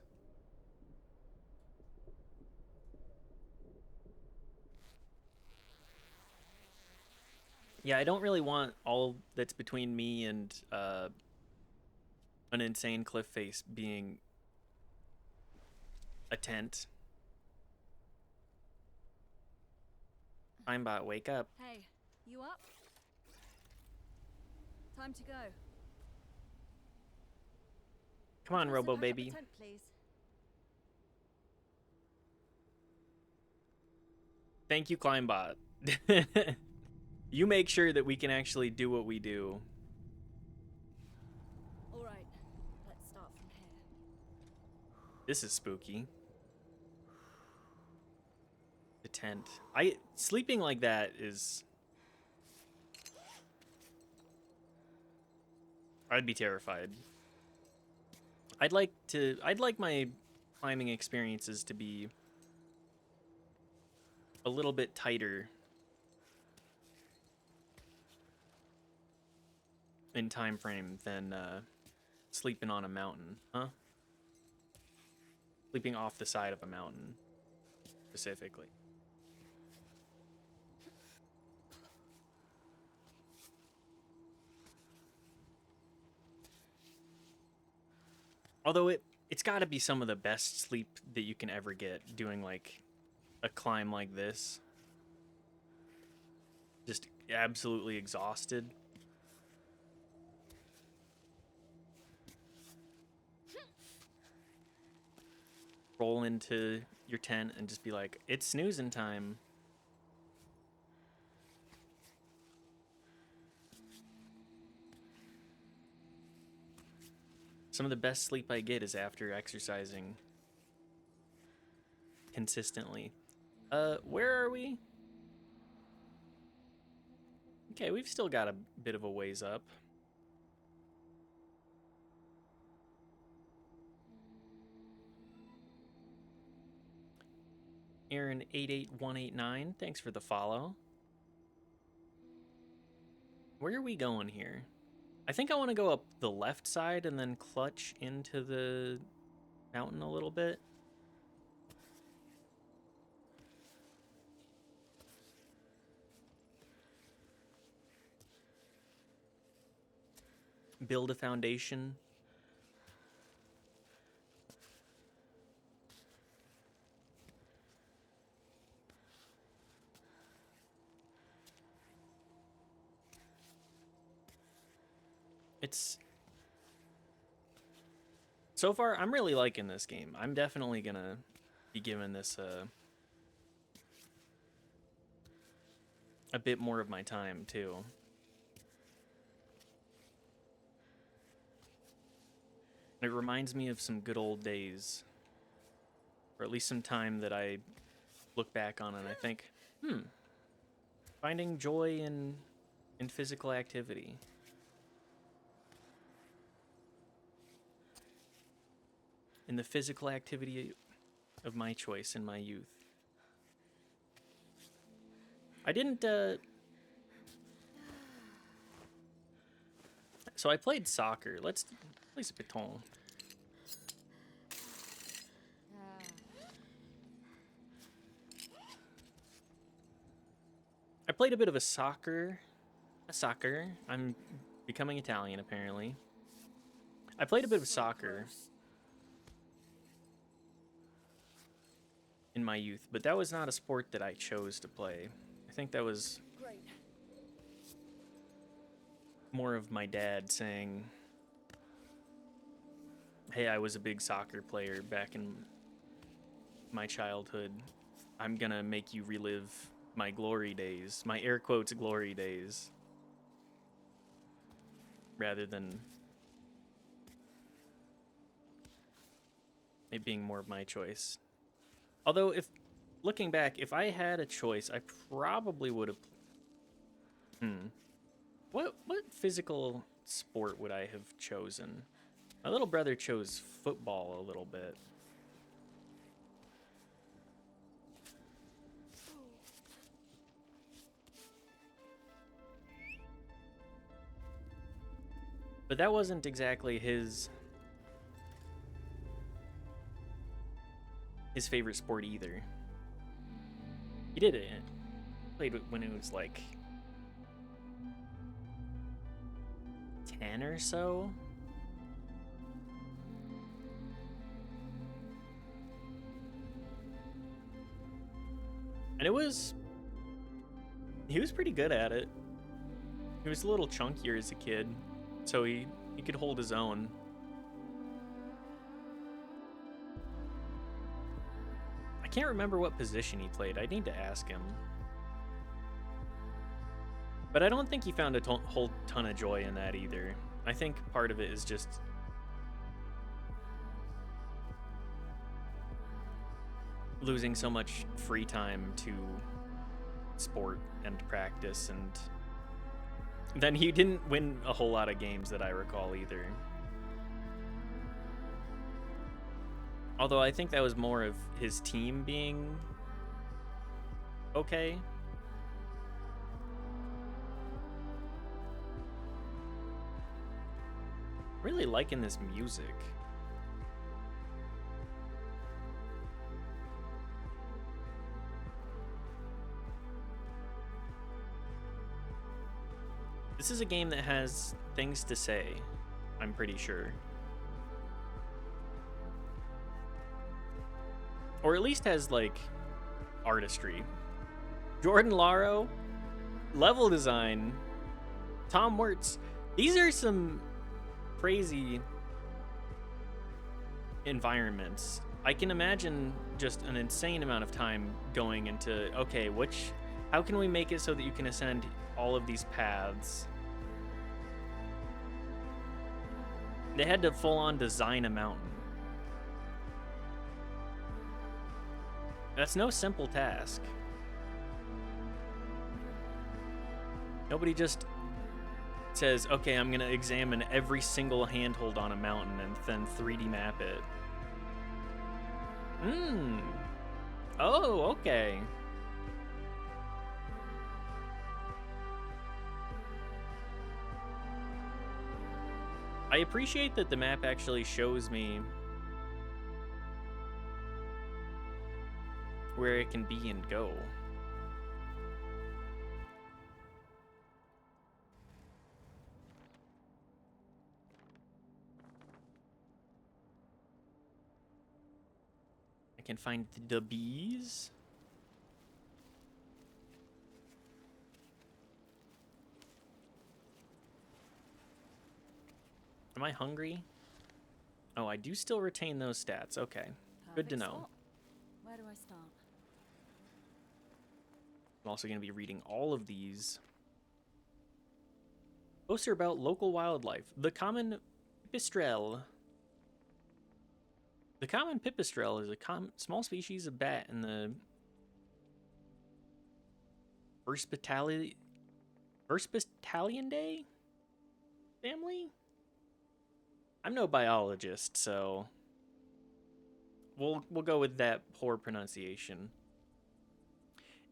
Yeah, I don't really want all that's between me and an insane cliff face being a tent. Timebot, wake up. Hey, you up? Time to go. Come on, Faster Robo pack up the baby. tent, please. Thank you, Climbot. You make sure that we can actually do what we do. All right, let's start from here. This is spooky. The tent. Sleeping like that is... I'd be terrified. I'd like my climbing experiences to be a little bit tighter in time frame than sleeping on a mountain, huh? Sleeping off the side of a mountain, specifically. Although it's got to be some of the best sleep that you can ever get doing like a climb like this. Just absolutely exhausted. Roll into your tent and just be like, it's snoozing time. Some of the best sleep I get is after exercising consistently. Where are we? Okay, we've still got a bit of a ways up. Aaron88189, thanks for the follow. Where are we going here? I think I want to go up the left side and then clutch into the mountain a little bit. Build a foundation. It's... So far, I'm really liking this game. I'm definitely gonna be giving this a bit more of my time, too. It reminds me of some good old days. Or at least some time that I look back on and I think, finding joy in physical activity. in the physical activity of my choice in my youth. I didn't, so I played soccer. Let's play some pétanque. I played a bit of soccer. I'm becoming Italian, apparently. I played a bit of soccer in my youth, but that was not a sport that I chose to play. I think that was more of my dad saying, hey, I was a big soccer player back in my childhood. I'm gonna make you relive my glory days, my air quotes glory days, rather than it being more of my choice. Although, if looking back, if I had a choice, I probably would have. What physical sport would I have chosen? My little brother chose football a little bit. But that wasn't exactly his favorite sport either. He did it. Played it when it was like 10 or so. And he was pretty good at it. He was a little chunkier as a kid, so he could hold his own. I can't remember what position he played. I need to ask him. But I don't think he found a whole ton of joy in that either. I think part of it is just losing so much free time to sport and practice, and then he didn't win a whole lot of games that I recall either. Although I think that was more of his team being okay. Really liking this music. This is a game that has things to say, I'm pretty sure. Or at least has, like, artistry. Jordan Laro, level design, Tom Wertz. These are some crazy environments. I can imagine just an insane amount of time going into, okay, how can we make it so that you can ascend all of these paths? They had to full-on design a mountain. That's no simple task. Nobody just says, okay, I'm gonna examine every single handhold on a mountain and then 3D map it. Oh, okay. I appreciate that the map actually shows me where it can be and go. I can find the bees. Am I hungry? Oh, I do still retain those stats. Okay. Good to know. Spot. Where do I start? I'm also going to be reading all of these. Poster about local wildlife. The common pipistrelle. The common pipistrelle is a small species of bat in the Verspitalidae family? I'm no biologist, so we'll go with that poor pronunciation.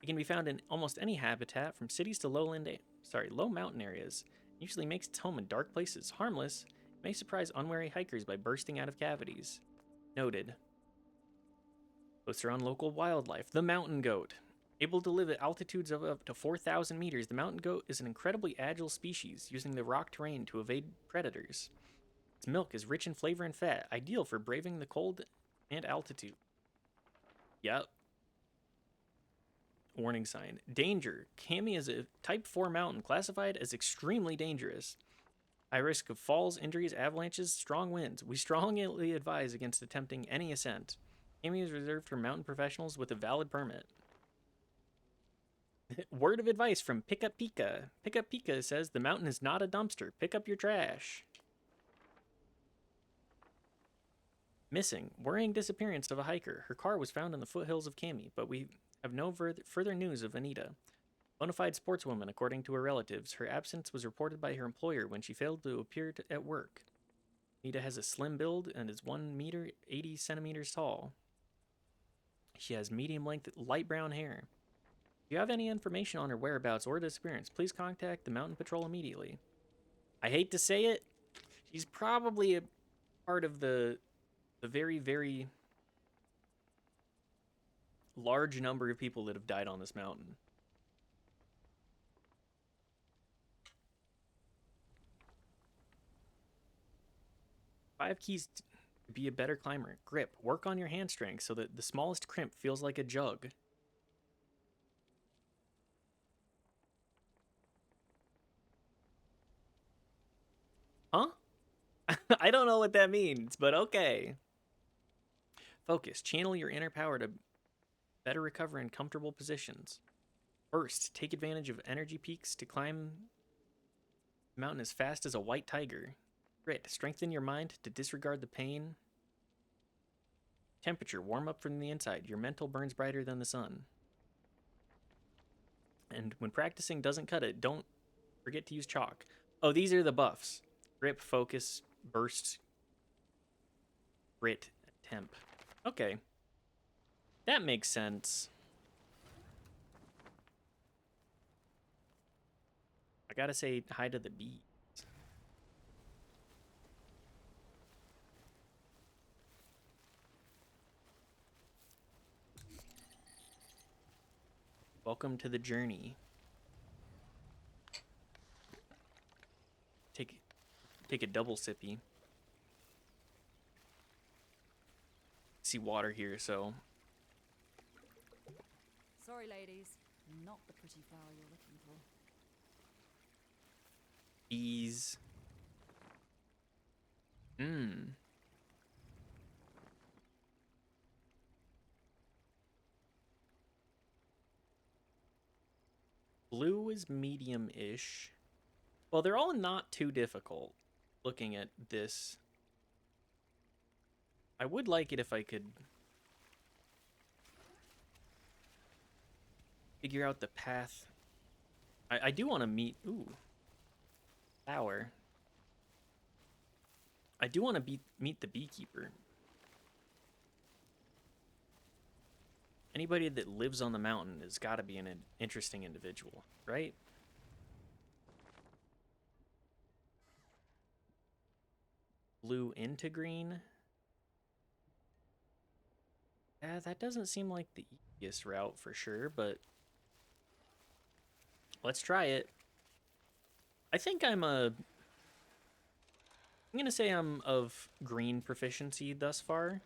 It can be found in almost any habitat, from cities to low mountain areas. It usually makes its home in dark places. Harmless, it may surprise unwary hikers by bursting out of cavities. Noted. Boasts are on local wildlife. The mountain goat. Able to live at altitudes of up to 4,000 meters, the mountain goat is an incredibly agile species, using the rock terrain to evade predators. Its milk is rich in flavor and fat, ideal for braving the cold and altitude. Yep. Warning sign. Danger. Kami is a Type 4 mountain classified as extremely dangerous. High risk of falls, injuries, avalanches, strong winds. We strongly advise against attempting any ascent. Kami is reserved for mountain professionals with a valid permit. Word of advice from Pickup Pika. Pickup Pika says the mountain is not a dumpster. Pick up your trash. Missing. Worrying disappearance of a hiker. Her car was found in the foothills of Kami, but we have no further news of Anita. Bona fide sportswoman, according to her relatives. Her absence was reported by her employer when she failed to appear at work. Anita has a slim build and is 1 meter 80 centimeters tall. She has medium-length light brown hair. If you have any information on her whereabouts or disappearance, please contact the Mountain Patrol immediately. I hate to say it, she's probably a part of the very, very large number of people that have died on this mountain. Five keys to be a better climber. Grip. Work on your hand strength so that the smallest crimp feels like a jug. Huh? I don't know what that means, but okay. Focus. Channel your inner power to better recover in comfortable positions. Burst. Take advantage of energy peaks to climb the mountain as fast as a white tiger. Grit. Strengthen your mind to disregard the pain. Temperature. Warm up from the inside. Your mental burns brighter than the sun. And when practicing doesn't cut it, don't forget to use chalk. Oh, these are the buffs. Grip, focus, burst, grit, temp. Okay. That makes sense. I gotta say hi to the bees. Welcome to the journey. Take a double sippy. See water here, so. Sorry, ladies. Not the pretty flower you're looking for. Bees. Blue is medium-ish. Well, they're all not too difficult, looking at this. I would like it if I could figure out the path. I do want to meet... Ooh. Flower. I do want to meet the beekeeper. Anybody that lives on the mountain has got to be an interesting individual, right? Blue into green. Yeah, that doesn't seem like the easiest route for sure, but let's try it. I think I'm going to say I'm of green proficiency thus far.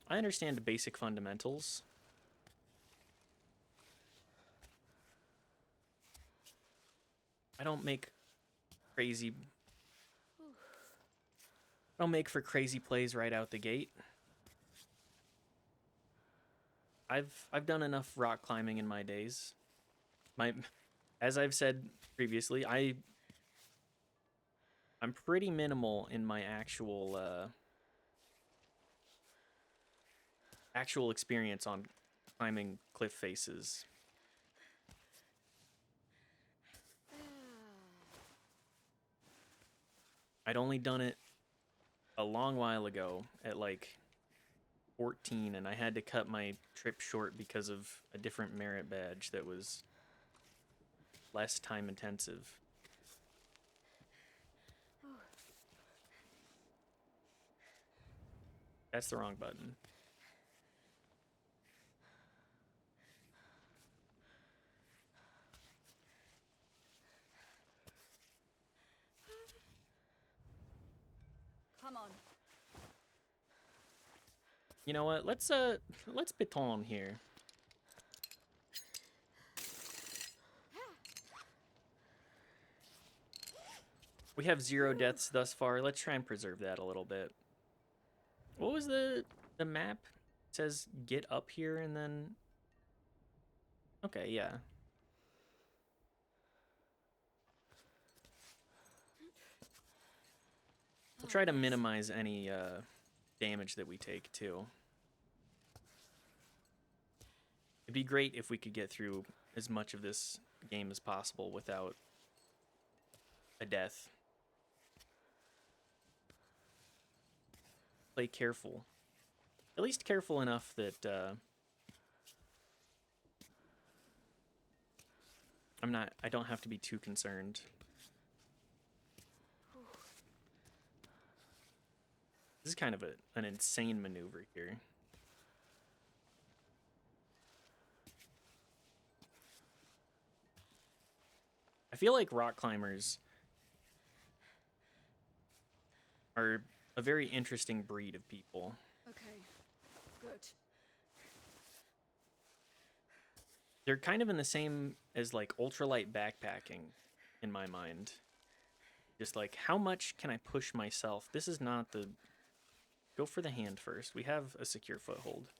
I understand the basic fundamentals. I don't make for crazy plays right out the gate. I've done enough rock climbing in my days. As I've said previously, I'm pretty minimal in my actual experience on climbing cliff faces. I'd only done it a long while ago at like 14, and I had to cut my trip short because of a different merit badge that was less time intensive. That's the wrong button. Come on. You know what? Let's baton here. We have 0 deaths thus far. Let's try and preserve that a little bit. What was the map? It says get up here and then... Okay, yeah. We'll try to minimize any damage that we take, too. It'd be great if we could get through as much of this game as possible without a death. Play careful. At least careful enough that I don't have to be too concerned. This is kind of an insane maneuver here. I feel like rock climbers are a very interesting breed of people. Okay, good. They're kind of in the same as like ultralight backpacking in my mind. Just like, how much can I push myself? This is not the... Go for the hand first. We have a secure foothold.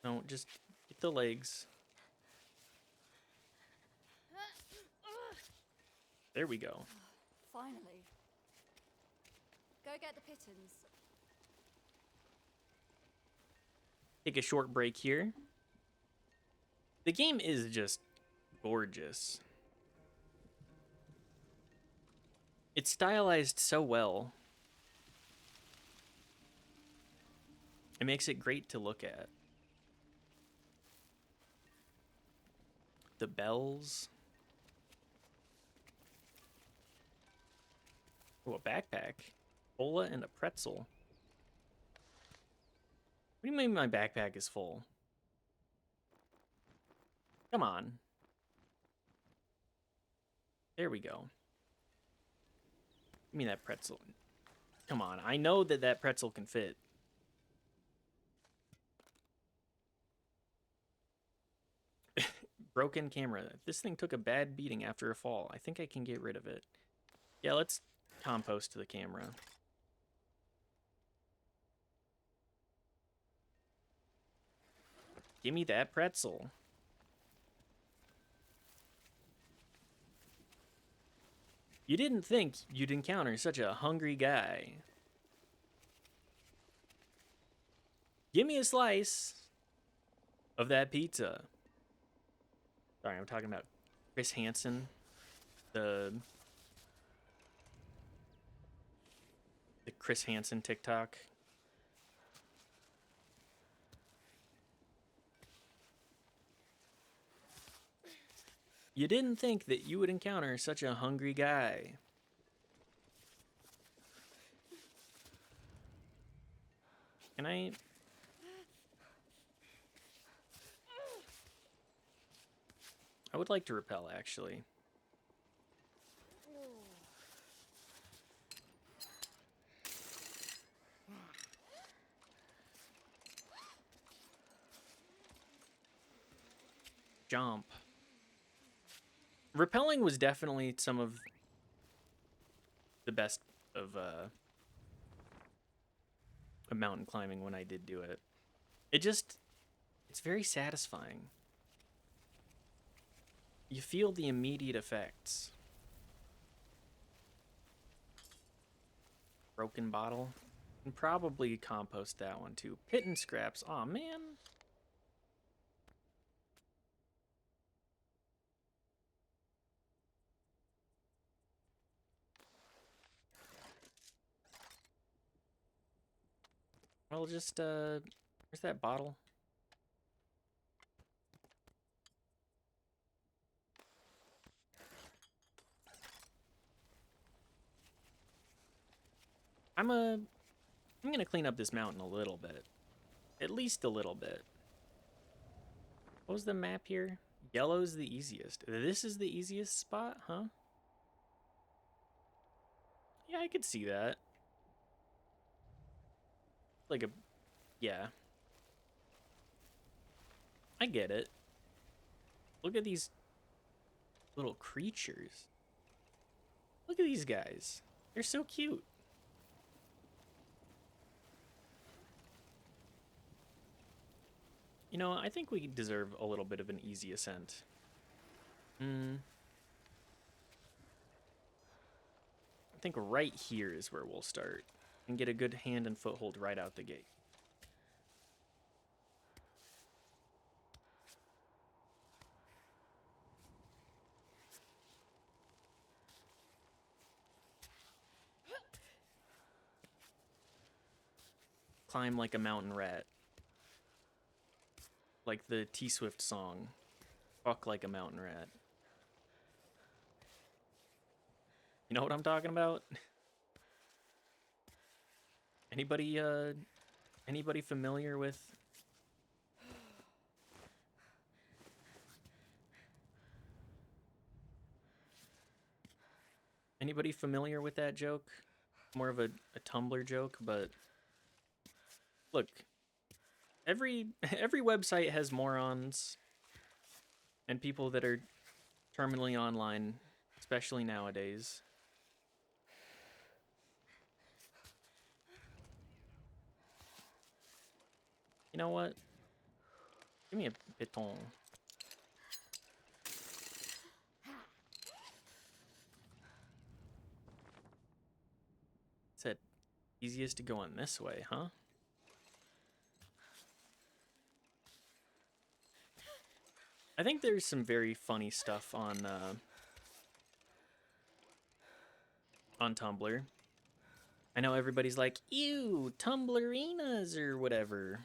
No, just get the legs. There we go. Finally. Go get the pittons. Take a short break here. The game is just gorgeous. It's stylized so well. It makes it great to look at. The bells. Oh, a backpack. Cola and a pretzel. What do you mean my backpack is full? Come on. There we go. Give me that pretzel. Come on, I know that pretzel can fit. Broken camera. This thing took a bad beating after a fall. I think I can get rid of it. Yeah, let's compost to the camera. Give me that pretzel. You didn't think you'd encounter such a hungry guy. Give me a slice of that pizza. Sorry, I'm talking about Chris Hansen, the Chris Hansen TikTok. You didn't think that you would encounter such a hungry guy. Can I... I would like to repel, actually. Jump. Repelling was definitely some of the best of mountain climbing when I did do it. It's very satisfying. You feel the immediate effects. Broken bottle. Can probably compost that one too. Pit and scraps. Aw, man. Well, just, where's that bottle? I'm gonna clean up this mountain a little bit. At least a little bit. What was the map here? Yellow's the easiest. This is the easiest spot, huh? Yeah, I could see that. Like a... yeah. I get it. Look at these little creatures. Look at these guys. They're so cute. You know, I think we deserve a little bit of an easy ascent. I think right here is where we'll start and get a good hand and foothold right out the gate. Climb like a mountain rat. Like the T-Swift song. Fuck like a mountain rat. You know what I'm talking about? Anybody familiar with... Anybody familiar with that joke? More of a Tumblr joke, but... Look, every website has morons and people that are terminally online, especially nowadays. You know what? Give me a piton. Said easiest to go in this way, huh? I think there's some very funny stuff on Tumblr. I know everybody's like, ew, Tumblrinas or whatever,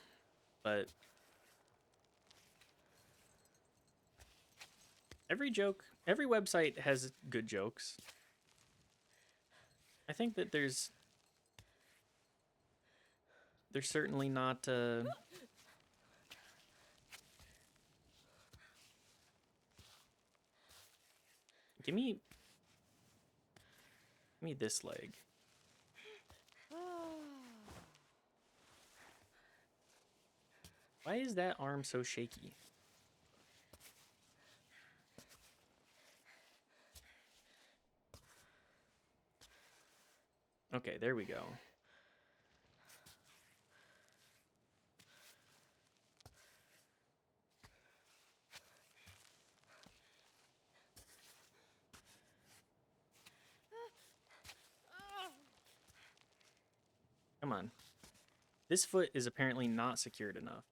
but every website has good jokes. I think that there's certainly not give me this leg. Why is that arm so shaky? Okay, there we go. Come on. This foot is apparently not secured enough.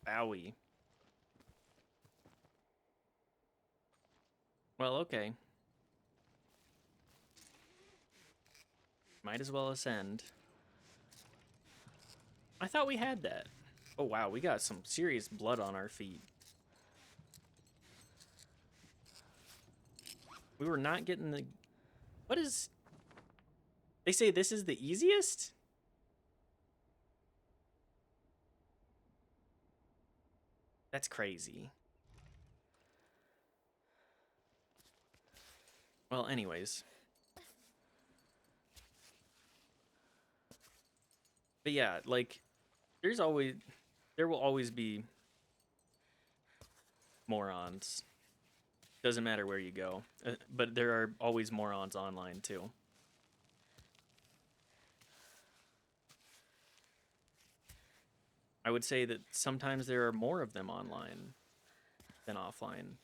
Owie. Well, okay. Might as well ascend. I thought we had that. Oh wow, we got some serious blood on our feet. We were not getting the... What is... They say this is the easiest? That's crazy. Well, anyways. But yeah, like, there will always be morons. Doesn't matter where you go. But there are always morons online, too. I would say that sometimes there are more of them online. than offline.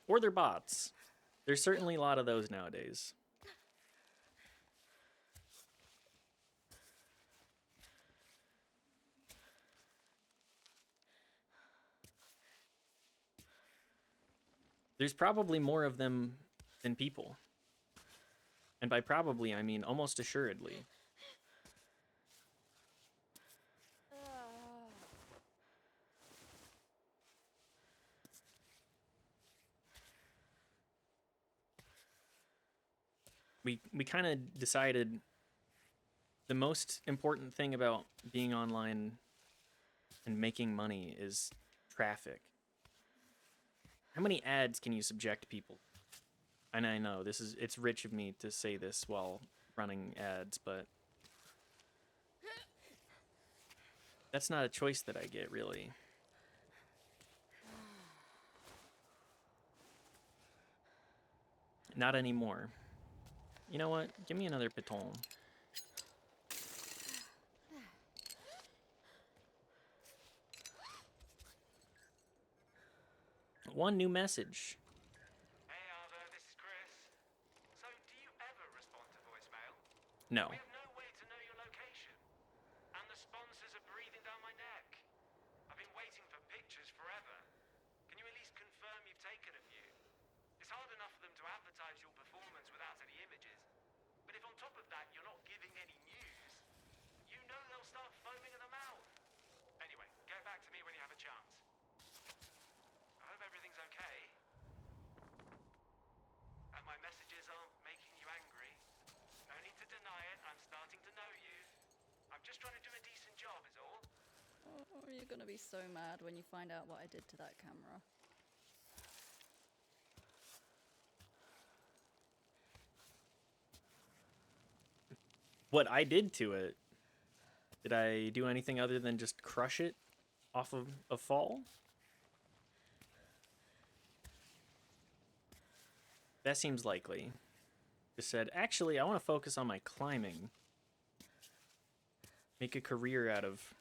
Or they're bots. There's certainly a lot of those nowadays. There's probably more of them than people. And by probably, I mean almost assuredly. We kind of decided the most important thing about being online and making money is traffic. How many ads can you subject people? And I know it's rich of me to say this while running ads, but that's not a choice that I get, really. Not anymore. You know what? Give me another piton. One new message. Hey Arvo, this is Chris. So, do you ever respond to voicemail? No. We have no way to know your location. And the sponsors are breathing down my neck. I've been waiting for pictures forever. Can you at least confirm you've taken a few? It's hard enough for them to advertise your performance without any images. But if on top of that you're not giving any news, you know they'll start foaming at the mouth. Anyway, get back to me when you have a chance. I hope everything's okay. And my messages aren't making you angry. No need to deny it, I'm starting to know you. I'm just trying to do a decent job, is all. Oh, you're gonna be so mad when you find out what I did to that camera. What I did to it? Did I do anything other than just crush it off of a fall? That seems likely. Just said, actually, I want to focus on my climbing. Make a career out of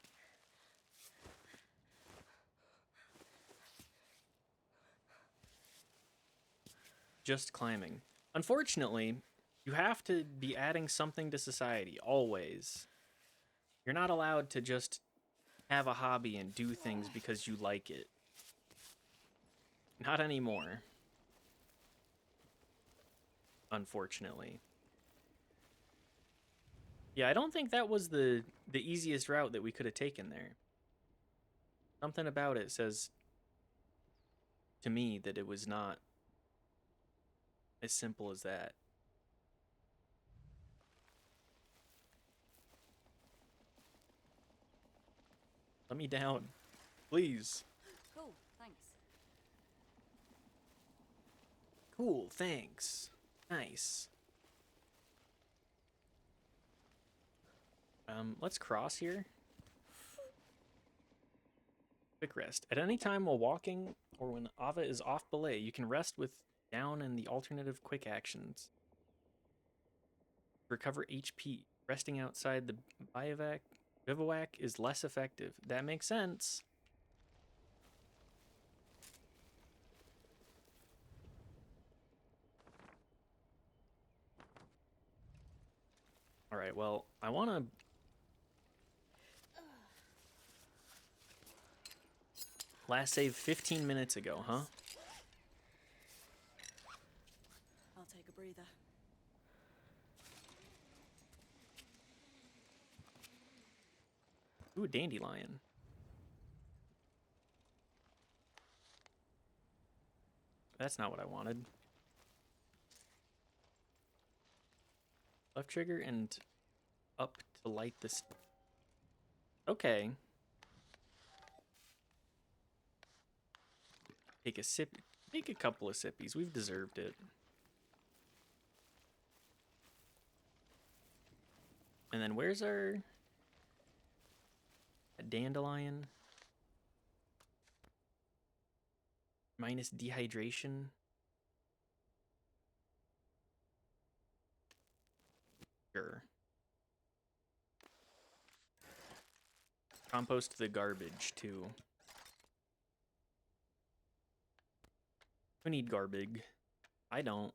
just climbing. Unfortunately, you have to be adding something to society, always. You're not allowed to just have a hobby and do things because you like it. Not anymore. Unfortunately. Yeah, I don't think that was the easiest route that we could have taken there. Something about it says to me that it was not as simple as that. Let me down, please. Cool, thanks. Cool, thanks. Nice. Let's cross here. Quick rest. At any time while walking or when Ava is off belay, you can rest with down and the alternative quick actions. Recover HP. Resting outside the bivouac is less effective. That makes sense. All right, well, I want to... Last save 15 minutes ago, huh? I'll take a breather. Ooh, dandelion. That's not what I wanted. Left trigger and up to light this. Okay. Take a sip. Take a couple of sippies. We've deserved it. And then where's our dandelion? Minus dehydration. Sure. Compost the garbage too. Who need garbage? I don't.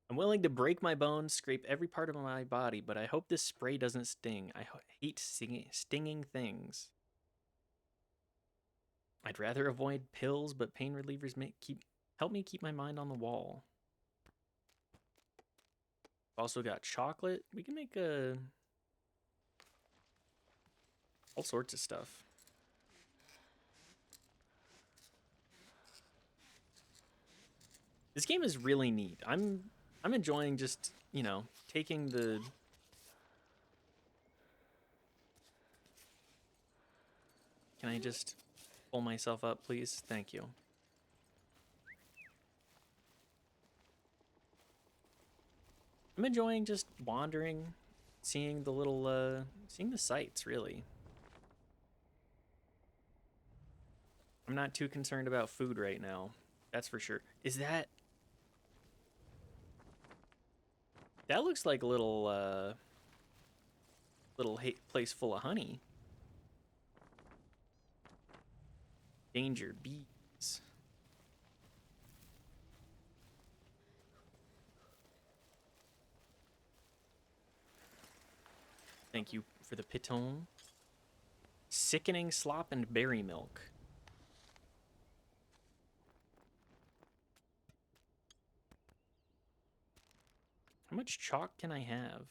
I'm willing to break my bones, scrape every part of my body, but I hope this spray doesn't sting. I hate stinging things. I'd rather avoid pills, but pain relievers help me keep my mind on the wall. Also got chocolate. We can make all sorts of stuff. This game is really neat. I'm enjoying just, you know, taking the Can I just pull myself up, please? Thank you. I'm enjoying just wandering, seeing seeing the sights, really. I'm not too concerned about food right now. That's for sure. That looks like a little place full of honey. Danger, bees. Thank you for the piton. Sickening slop and berry milk. How much chalk can I have?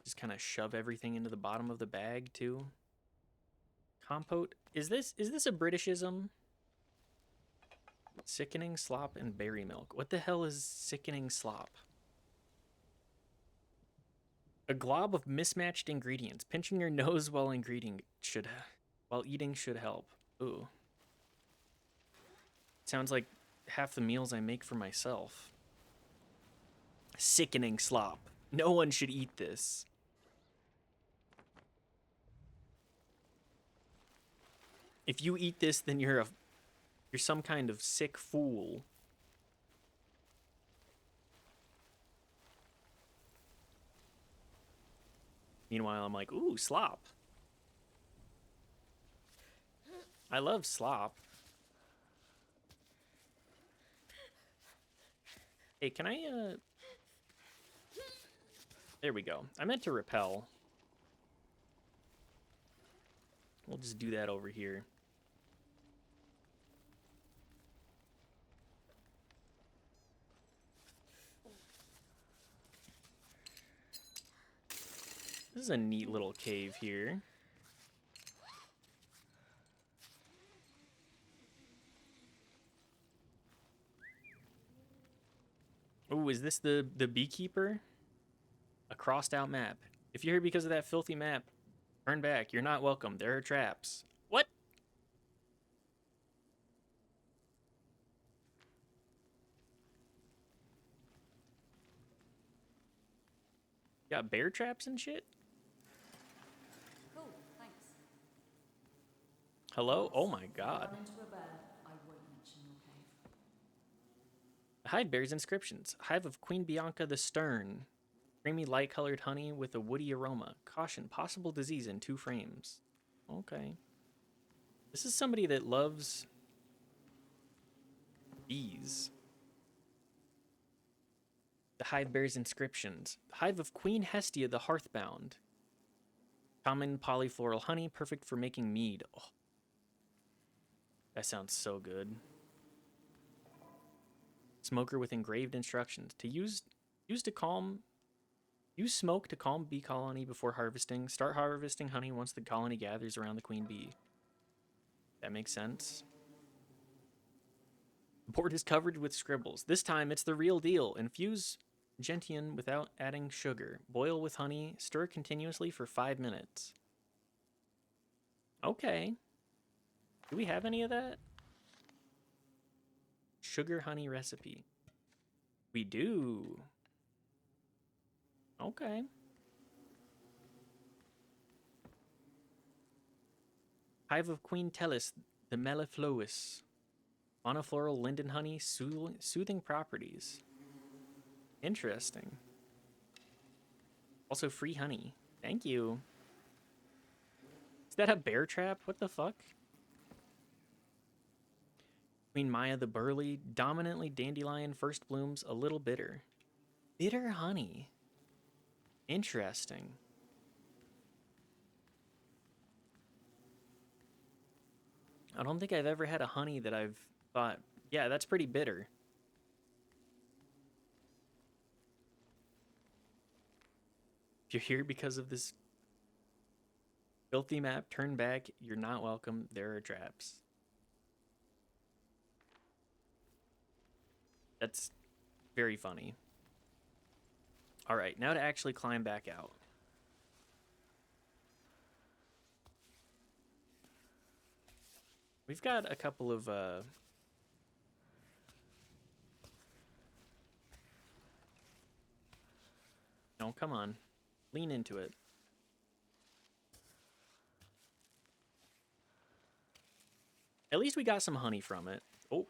Just kind of shove everything into the bottom of the bag too. Compote. Is this a Britishism? Sickening slop and berry milk. What the hell is sickening slop? A glob of mismatched ingredients. Pinching your nose while eating should help. Ooh. Sounds like half the meals I make for myself. Sickening slop. No one should eat this. If you eat this, then you're some kind of sick fool. Meanwhile, I'm like, ooh, slop. I love slop. Hey, can I, There we go. I meant to repel. We'll just do that over here. This is a neat little cave here. Oh, is this the beekeeper? A crossed out map. If you're here because of that filthy map, turn back. You're not welcome. There are traps. What? Got bear traps and shit? Cool, thanks. Hello? Oh my If I god. run into a bear, I won't mention your cave. Hide bear's inscriptions. Hive of Queen Bianca the Stern. Creamy light-colored honey with a woody aroma. Caution, possible disease in 2 frames. Okay. This is somebody that loves bees. The hive bears inscriptions. Hive of Queen Hestia the Hearthbound. Common polyfloral honey, perfect for making mead. Oh, that sounds so good. Smoker with engraved instructions. Use smoke to calm bee colony before harvesting. Start harvesting honey once the colony gathers around the queen bee. That makes sense. The board is covered with scribbles. This time it's the real deal. Infuse gentian without adding sugar. Boil with honey. Stir continuously for 5 minutes. Okay. Do we have any of that? Sugar honey recipe. We do. Okay. Hive of Queen Tellus, the mellifluous. Monofloral linden honey, soothing properties. Interesting. Also free honey. Thank you. Is that a bear trap? What the fuck? Queen Maya the Burly, dominantly dandelion, first blooms, a little bitter. Bitter honey. Interesting. I don't think I've ever had a honey that I've thought, yeah, that's pretty bitter. If you're here because of this filthy map, turn back. You're not welcome. There are traps. That's very funny. All right, now to actually climb back out. We've got a couple of no, come on. Lean into it. At least we got some honey from it. Oh.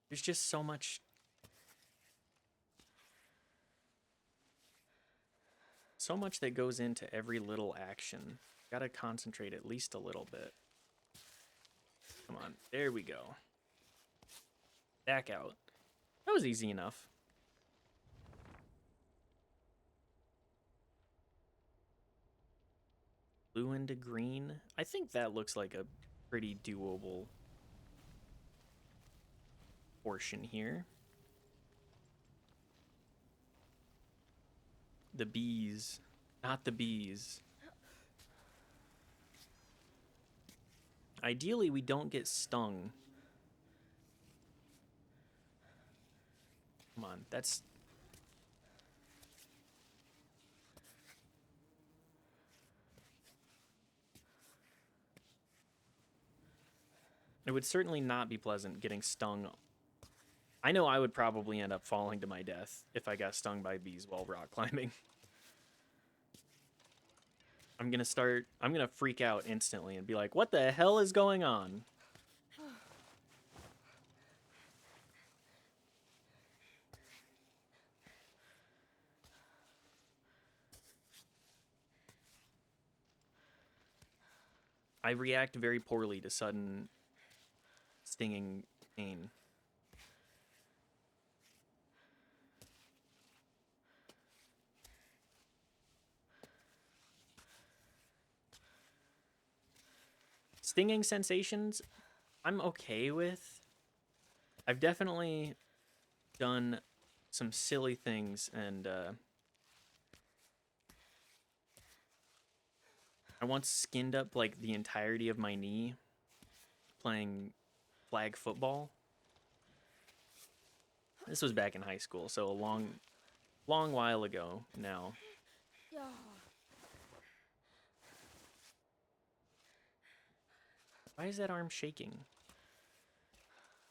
There's just so much that goes into every little action. Gotta concentrate at least a little bit. Come on, there we go. Back out. That was easy enough. Blue into green. I think that looks like a pretty doable portion here. The bees. Not the bees. Ideally, we don't get stung. Come on, that's... It would certainly not be pleasant getting stung. I know I would probably end up falling to my death if I got stung by bees while rock climbing. I'm gonna freak out instantly and be like, what the hell is going on? I react very poorly to sudden stinging pain. Stinging sensations, I'm okay with. I've definitely done some silly things, and I once skinned up like the entirety of my knee playing flag football. This was back in high school, so a long while ago now. Why is that arm shaking?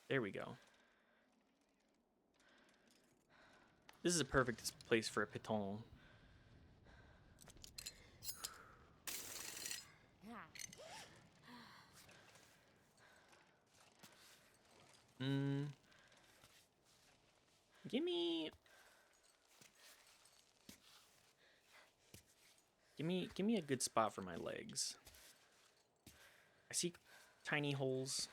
There we go. This is a perfect place for a piton. Give me a good spot for my legs. I see tiny holes.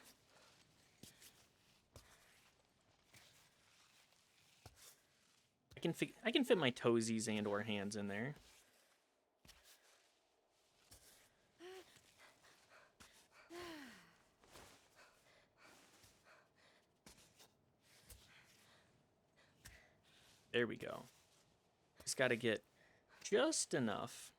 I can fit my toesies and or hands in there. There we go. Just got to get just enough.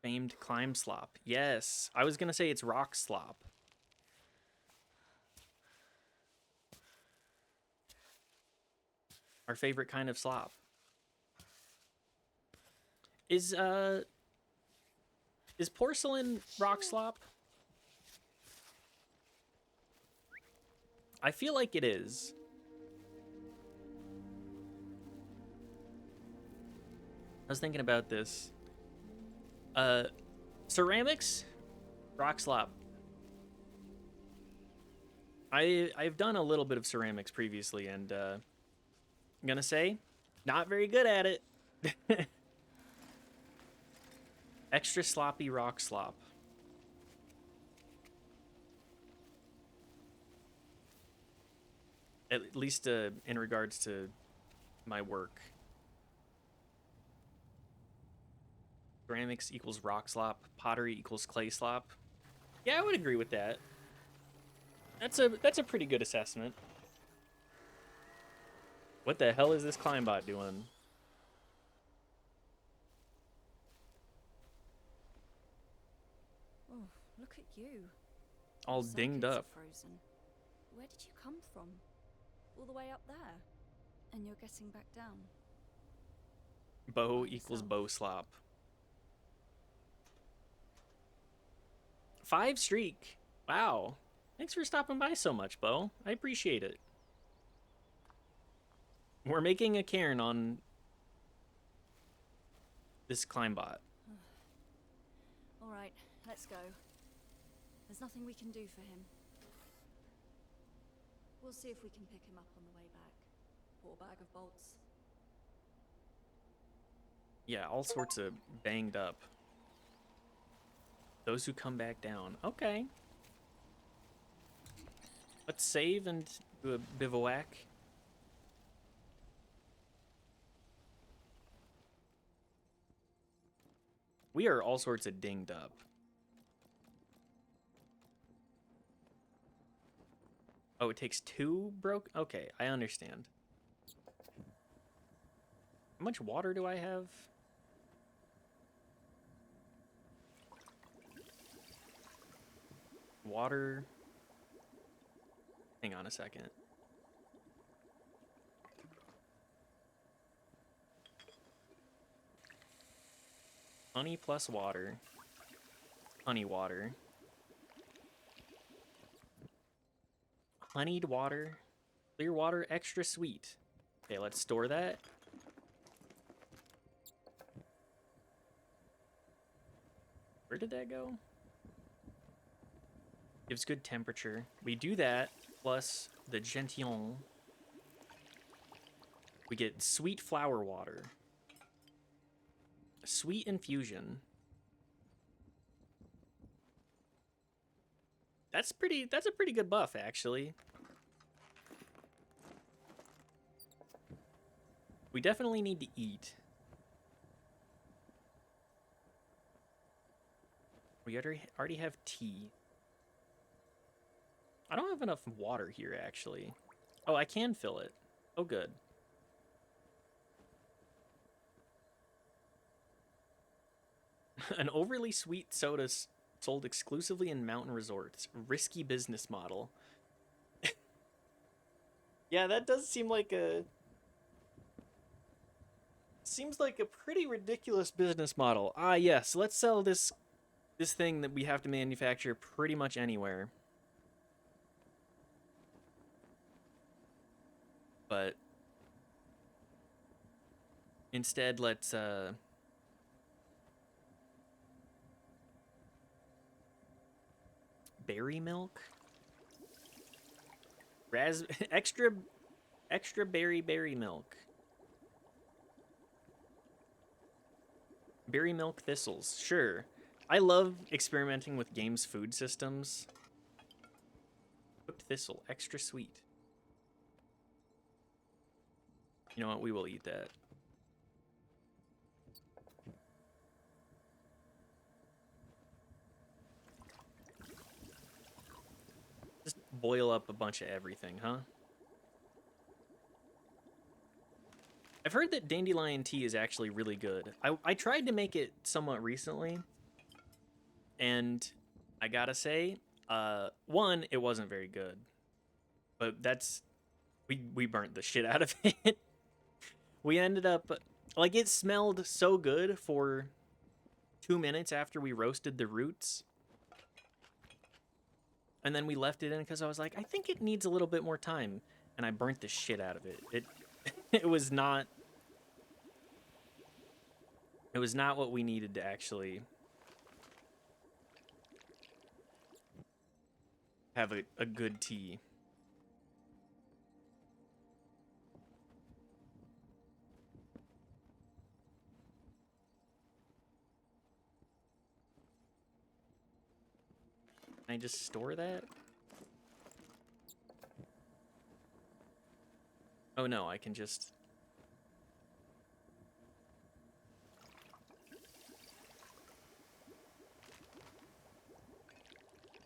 Famed climb slop. Yes, I was gonna say it's rock slop. Our favorite kind of slop. Is porcelain rock slop? I feel like it is. I was thinking about this. Ceramics, rock slop. I've done a little bit of ceramics previously, and I'm gonna say, not very good at it. Extra sloppy rock slop. At least in regards to my work. Ceramics equals rock slop. Pottery equals clay slop. Yeah, I would agree with that. That's a pretty good assessment. What the hell is this Climbot doing? Oh, look at you. All Your dinged circuits up. are frozen. Where did you come from? All the way up there. And you're getting back down. Bow By equals yourself. bow slop. 5 streak. Wow. Thanks for stopping by so much, Bo. I appreciate it. We're making a cairn on this Climbot. All right, let's go. There's nothing we can do for him. We'll see if we can pick him up on the way back. Poor bag of bolts. Yeah, all sorts of banged up. Those who come back down. Okay. Let's save and do a bivouac. We are all sorts of dinged up. Oh, it takes 2 broke? Okay, I understand. How much water do I have? Water. Hang on a second. Honey plus water. Honey water. Honeyed water. Clear water, extra sweet. Okay, let's store that. Where did that go? Gives good temperature. We do that, plus the Gentillon. We get sweet flower water. Sweet infusion. That's a pretty good buff, actually. We definitely need to eat. We already have tea. I don't have enough water here, actually. Oh, I can fill it. Oh, good. An overly sweet soda sold exclusively in mountain resorts. Risky business model. Yeah, that does seem like a... Seems like a pretty ridiculous business model. Ah, yes, let's sell this thing that we have to manufacture pretty much anywhere. But instead, let's berry milk, extra berry milk, berry milk thistles. Sure, I love experimenting with games' food systems. Cooked thistle, extra sweet. You know what? We will eat that. Just boil up a bunch of everything, huh? I've heard that dandelion tea is actually really good. I tried to make it somewhat recently, and I gotta say, one, it wasn't very good. But that's... We burnt the shit out of it. We ended up Like, it smelled so good for 2 minutes after we roasted the roots. And then we left it in because I was like, I think it needs a little bit more time. And I burnt the shit out of it. It was not... It was not what we needed to actually have a good tea. Can I just store that? Oh no, I can just...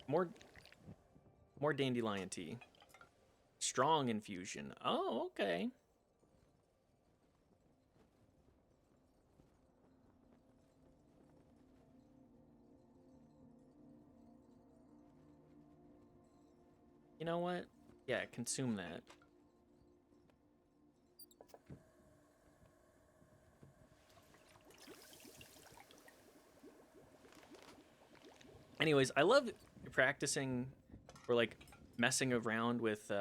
More dandelion tea. Strong infusion. Oh, okay. You know what? Yeah, consume that. Anyways, I love practicing or like messing around with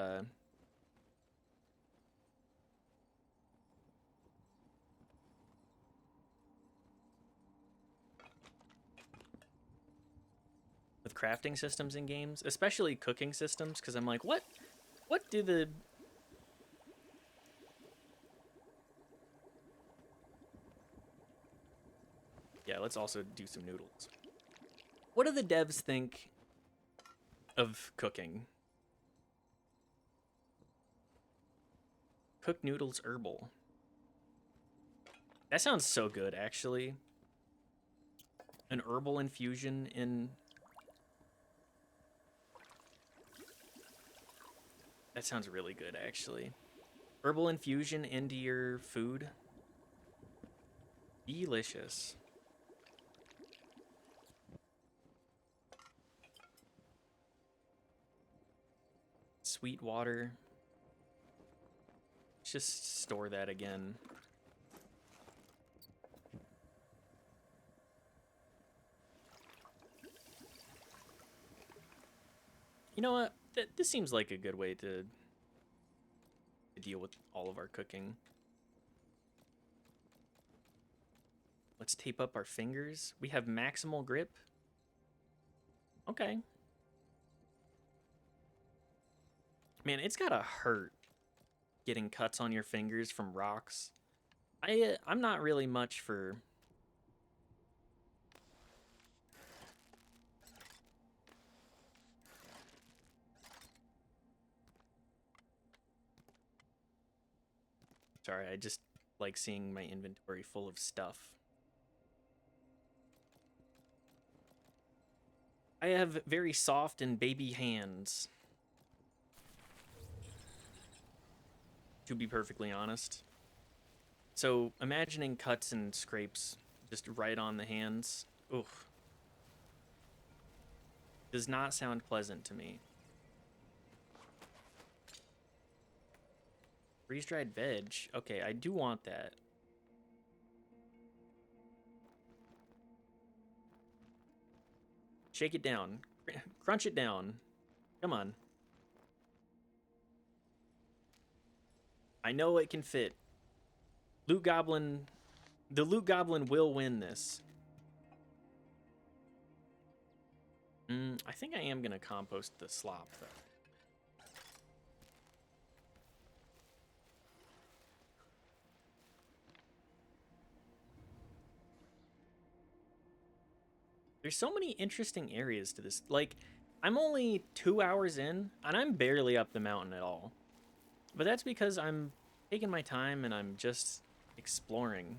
crafting systems in games, especially cooking systems, because I'm like, what do the... Yeah, let's also do some noodles. What do the devs think of cooking? Cook noodles herbal. That sounds so good, actually. An herbal infusion in... That sounds really good, actually. Herbal infusion into your food. Delicious. Sweet water. Let's just store that again. You know what? This seems like a good way to deal with all of our cooking. Let's tape up our fingers. We have maximal grip. Okay. Man, it's gotta hurt getting cuts on your fingers from rocks. I'm not really much for... Sorry, I just like seeing my inventory full of stuff. I have very soft and baby hands, to be perfectly honest. So imagining cuts and scrapes just right on the hands, oof, does not sound pleasant to me. Freeze-dried veg. Okay, I do want that. Shake it down. Crunch it down. Come on. I know it can fit. Loot Goblin... The Loot Goblin will win this. I think I am going to compost the slop, though. There's so many interesting areas to this. Like, I'm only 2 hours in, and I'm barely up the mountain at all. But that's because I'm taking my time and I'm just exploring.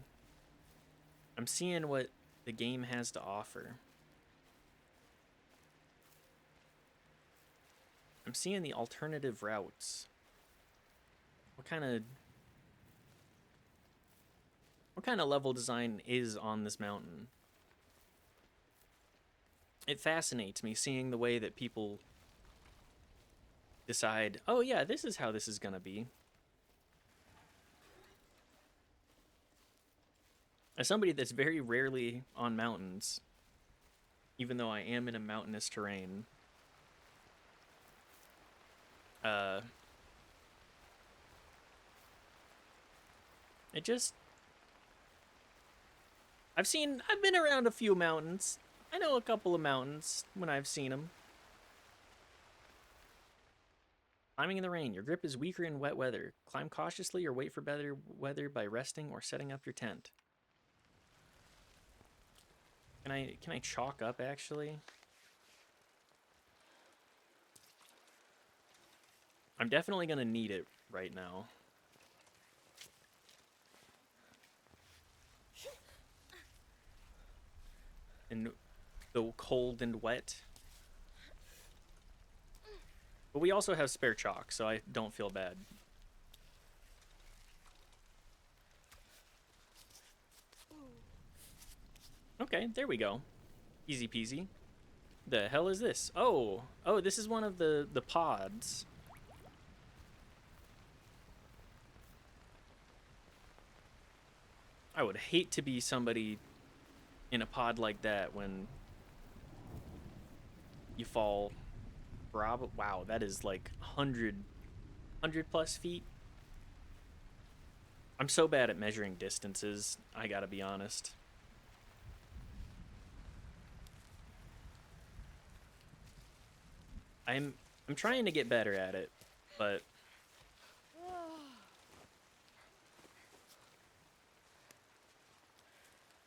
I'm seeing what the game has to offer. I'm seeing the alternative routes. What kind of level design is on this mountain? It fascinates me seeing the way that people decide, oh yeah, this is how this is gonna be. As somebody that's very rarely on mountains, even though I am in a mountainous terrain, uh, it just, I've been around a few mountains. I know a couple of mountains when I've seen them. Climbing in the rain. Your grip is weaker in wet weather. Climb cautiously or wait for better weather by resting or setting up your tent. Can I chalk up actually? I'm definitely gonna need it right now. And the cold and wet. But we also have spare chalk, so I don't feel bad. Okay, there we go. Easy peasy. The hell is this? Oh, this is one of the pods. I would hate to be somebody in a pod like that when you fall. Wow, that is like 100 plus feet. I'm so bad at measuring distances, I gotta be honest. I'm trying to get better at it, but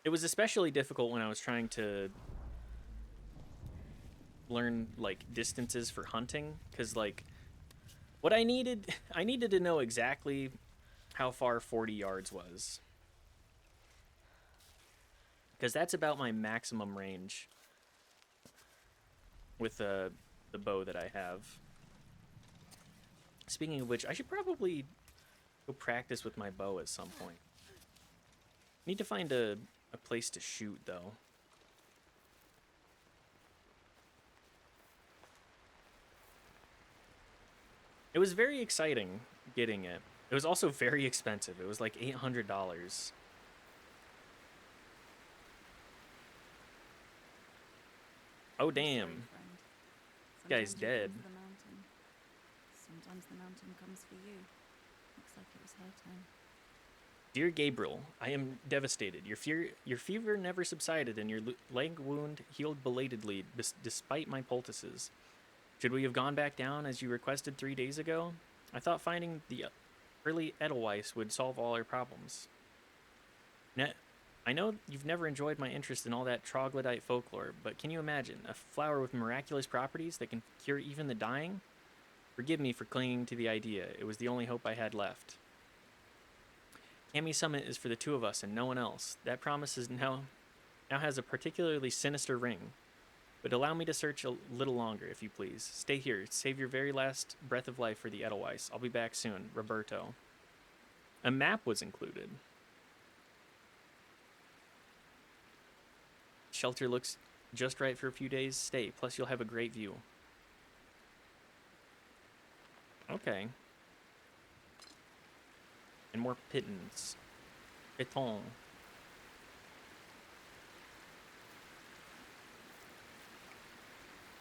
it was especially difficult when I was trying to learn like distances for hunting, because like what I needed I needed to know exactly how far 40 yards was, because that's about my maximum range with the bow that I have. Speaking of which, I should probably go practice with my bow at some point. Need to find a place to shoot though. It was very exciting getting it. It was also very expensive. It was like $800. Oh damn. Sorry, friend. Guy's Sometimes you dead. come for the mountain. Sometimes the mountain comes for you. Looks like it was her turn. Dear Gabriel, I am devastated. Your fever never subsided, and your leg wound healed belatedly, despite my poultices. Should we have gone back down as you requested 3 days ago? I thought finding the early Edelweiss would solve all our problems. I know you've never enjoyed my interest in all that troglodyte folklore, but can you imagine a flower with miraculous properties that can cure even the dying? Forgive me for clinging to the idea. It was the only hope I had left. Cami Summit is for the two of us and no one else. That promise is now has a particularly sinister ring. But allow me to search a little longer, if you please. Stay here. Save your very last breath of life for the Edelweiss. I'll be back soon. Roberto. A map was included. Shelter looks just right for a few days' stay. Plus, you'll have a great view. Okay. And more pittons. Piton.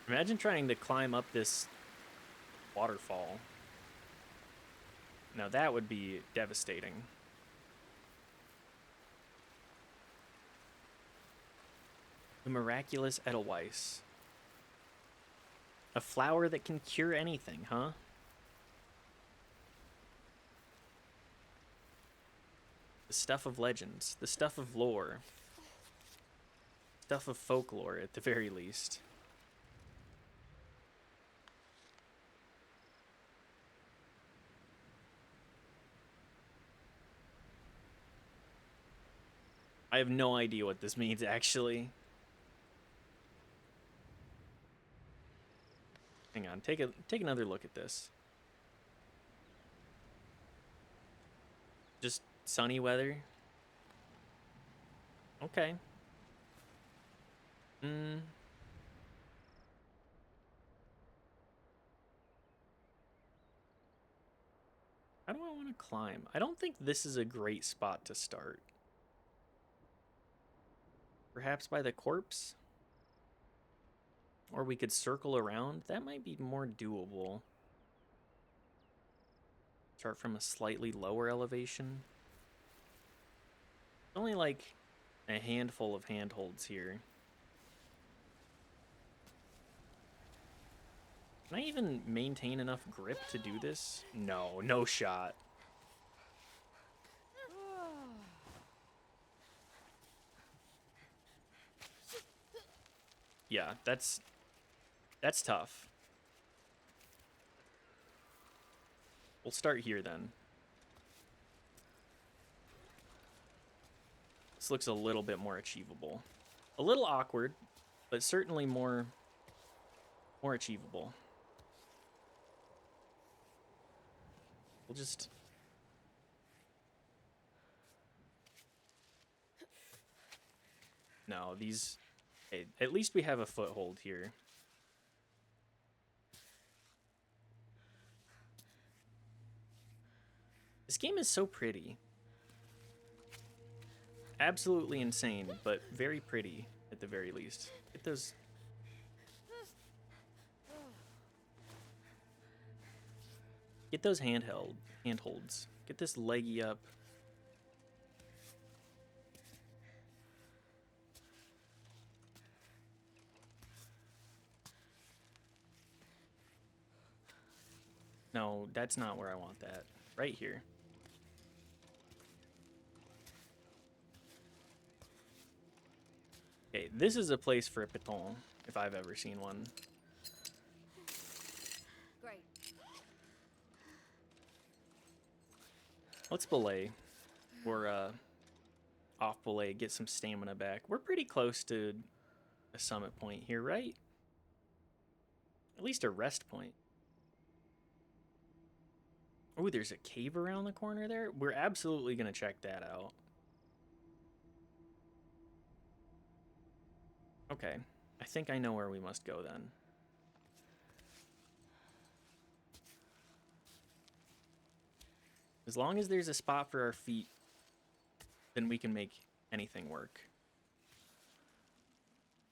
Imagine trying to climb up this waterfall. Now that would be devastating. The miraculous Edelweiss. A flower that can cure anything, huh? The stuff of legends, the stuff of lore, stuff of folklore at the very least. I have no idea what this means, actually. Hang on, take another look at this. Just sunny weather. Okay. How do I want to climb? I don't think this is a great spot to start. Perhaps by the corpse? Or we could circle around. That might be more doable. Start from a slightly lower elevation. Only like a handful of handholds here. Can I even maintain enough grip to do this? No, no shot. Yeah, that's tough. We'll start here then. This looks a little bit more achievable. A little awkward, but certainly more achievable. We'll just... No, these... Okay, at least we have a foothold here. This game is so pretty. Absolutely insane, but very pretty at the very least. Get those... Get those handholds. Get this leggy up. No, that's not where I want that. Right here. Okay, this is a place for a piton, if I've ever seen one. Great. Let's belay. Or, off belay, get some stamina back. We're pretty close to a summit point here, right? At least a rest point. Oh, there's a cave around the corner there? We're absolutely going to check that out. Okay, I think I know where we must go then. As long as there's a spot for our feet, then we can make anything work.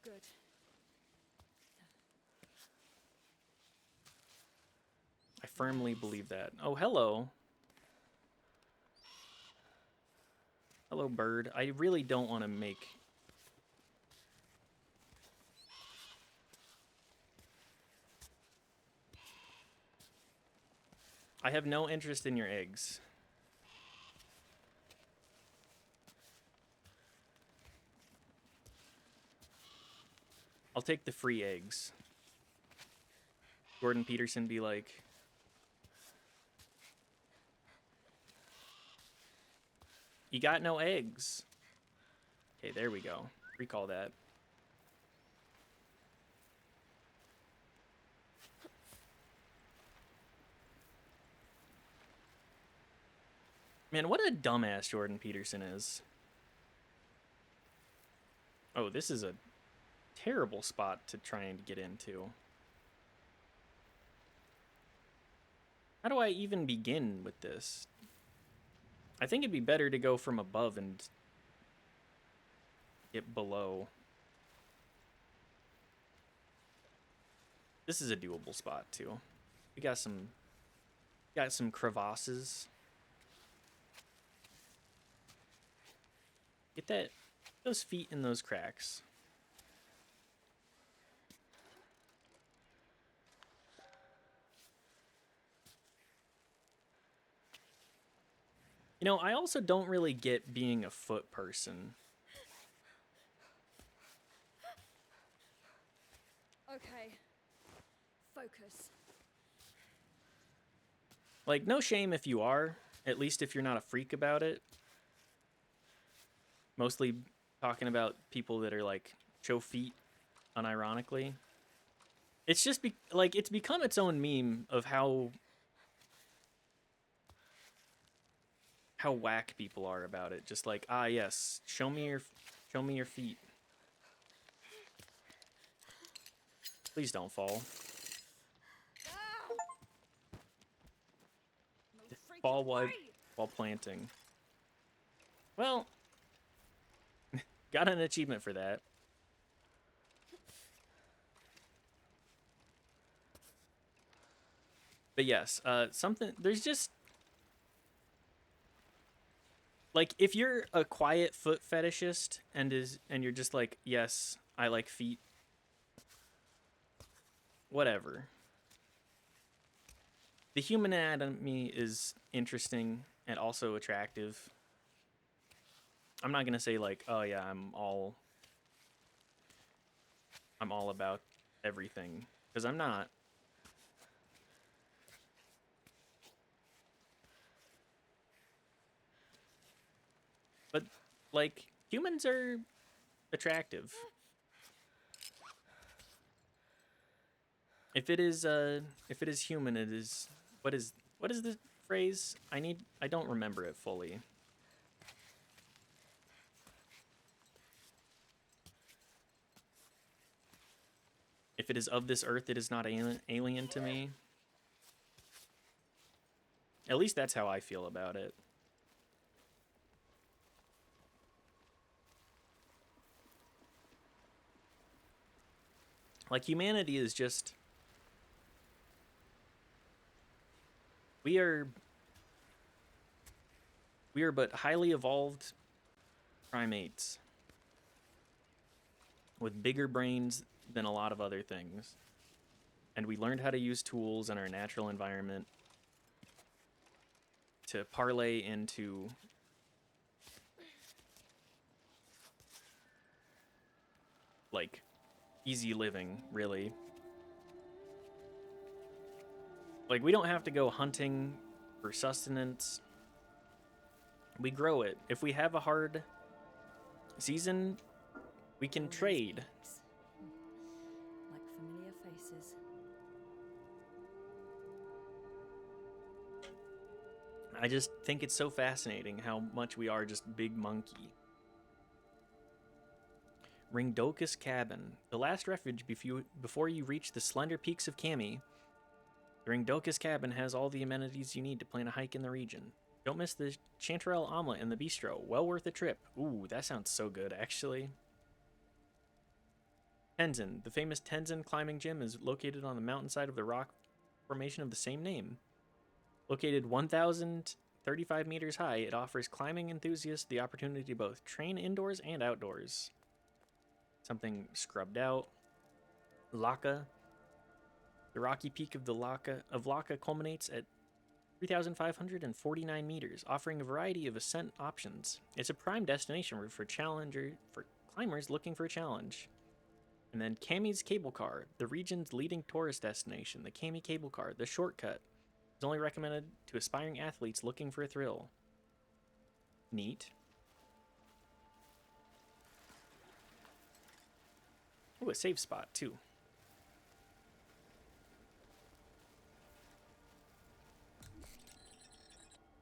Good. I firmly believe that. Oh, hello. Hello, bird. I really don't want to make... I have no interest in your eggs. I'll take the free eggs. Jordan Peterson be like... You got no eggs. Okay, there we go. Recall that. Man, what a dumbass Jordan Peterson is. Oh, this is a terrible spot to try and get into. How do I even begin with this? I think it'd be better to go from above and get below. This is a doable spot too. We got some crevasses. Get those feet in those cracks. You know, I also don't really get being a foot person. Okay. Focus. Like, no shame if you are, at least if you're not a freak about it. Mostly talking about people that are like show feet unironically. It's just like it's become its own meme of how whack people are about it. Just like, ah, yes, show me your feet. Please don't fall. Fall while planting. Well, Got an achievement for that. But yes, something, there's just, like, if you're a quiet foot fetishist and you're just like, yes, I like feet, whatever. The human anatomy is interesting and also attractive. I'm not gonna say like, oh yeah, I'm all about everything, because I'm not. But like, humans are attractive. If it is human, it is, what is the phrase? I don't remember it fully. If it is of this earth, it is not alien to me. At least that's how I feel about it. Like, humanity is just, we are but highly evolved primates with bigger brains than a lot of other things. And we learned how to use tools in our natural environment to parlay into like easy living, really. Like, we don't have to go hunting for sustenance. We grow it. If we have a hard season, we can trade. Like familiar faces. I just think it's so fascinating how much we are just big monkey. Ringdokus Cabin, the last refuge before you reach the slender peaks of Kami. The Ringdokus Cabin has all the amenities you need to plan a hike in the region. Don't miss the chanterelle omelet in the bistro. Well worth a trip. Ooh, that sounds so good, actually. Tenzin. The famous Tenzin climbing gym is located on the mountainside of the rock formation of the same name. Located 1,035 meters high, it offers climbing enthusiasts the opportunity to both train indoors and outdoors. Something scrubbed out. Laka. The rocky peak of Laka culminates at 3,549 meters, offering a variety of ascent options. It's a prime destination for climbers looking for a challenge. And then Kami's Cable Car, the region's leading tourist destination. The Kami Cable Car, the shortcut, is only recommended to aspiring athletes looking for a thrill. Neat. Ooh, a save spot, too.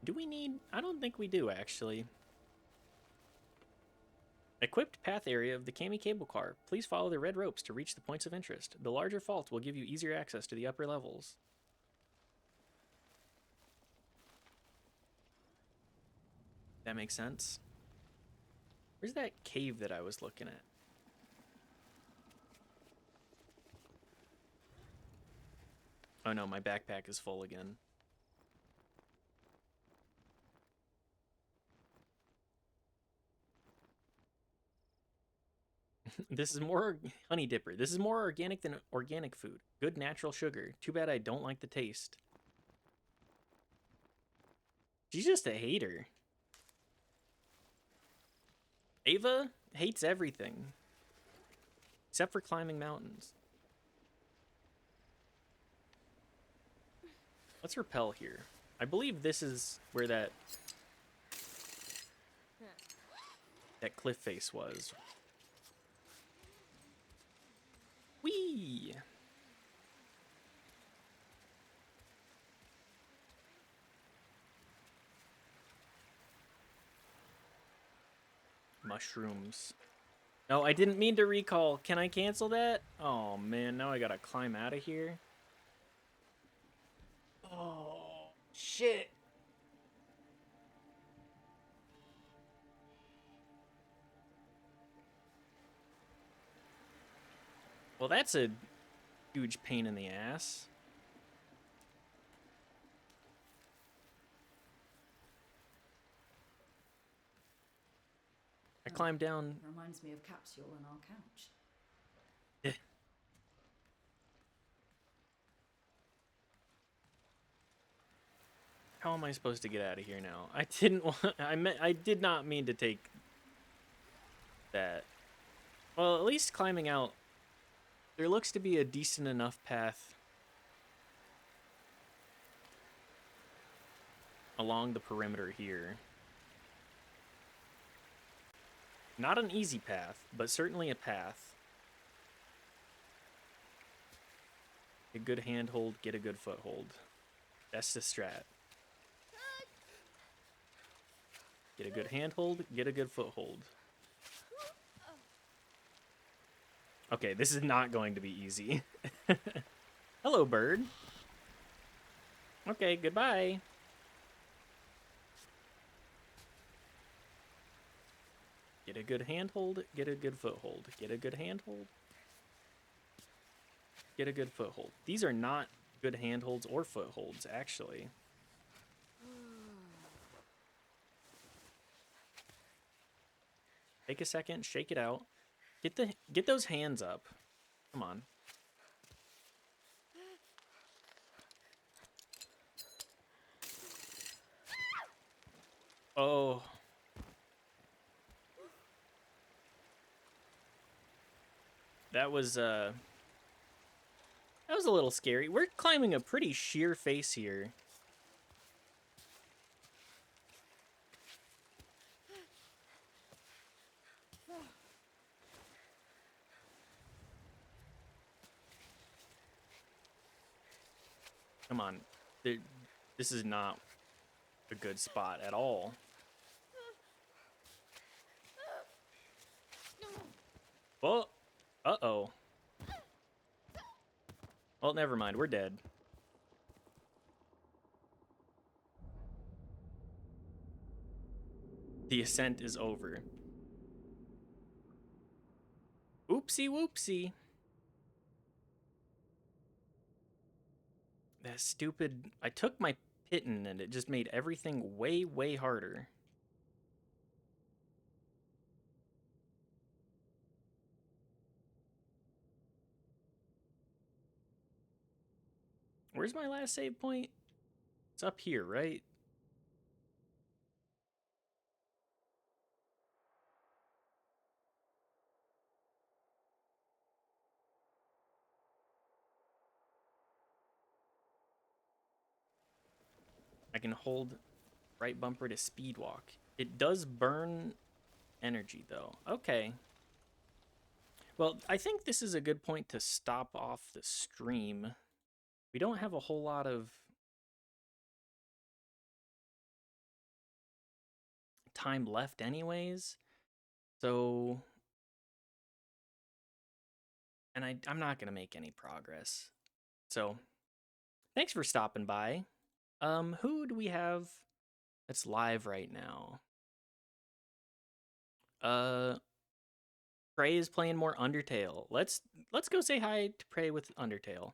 Do we need... I don't think we do, actually. Equipped path area of the Kami Cable Car. Please follow the red ropes to reach the points of interest. The larger fault will give you easier access to the upper levels. That makes sense. Where's that cave that I was looking at? Oh no, my backpack is full again. This is more Honey Dipper. This is more organic than organic food. Good natural sugar. Too bad I don't like the taste. She's just a hater. Ava hates everything. Except for climbing mountains. Let's repel here. I believe this is where that cliff face was. Whee! Mushrooms. No, I didn't mean to recall. Can I cancel that? Oh man, now I gotta climb out of here. Oh, shit. Well, that's a huge pain in the ass. I climbed down. Reminds me of Capsule on our couch. How am I supposed to get out of here now? I didn't want. I did not mean to take that. Well, at least climbing out, there looks to be a decent enough path along the perimeter here. Not an easy path, but certainly a path. A good handhold, get a good foothold. That's the strat. Get a good handhold, get a good foothold. Okay, this is not going to be easy. Hello, bird. Okay, goodbye. Get a good handhold, get a good foothold. Get a good handhold. Get a good foothold. These are not good handholds or footholds, actually. Take a second, shake it out. Get those hands up. Come on. Oh. That was a little scary. We're climbing a pretty sheer face here. Come on. This is not a good spot at all. Well, uh-oh. Well, never mind. We're dead. The ascent is over. Oopsie whoopsie. That stupid... I took my pitten and it just made everything way, way harder. Where's my last save point? It's up here, right? I can hold right bumper to speed walk. It does burn energy, though. Okay. Well, I think this is a good point to stop off the stream. We don't have a whole lot of time left anyways. So... And I'm not going to make any progress. So, thanks for stopping by. Who do we have that's live right now? Prey is playing more Undertale. Let's go say hi to Prey with Undertale.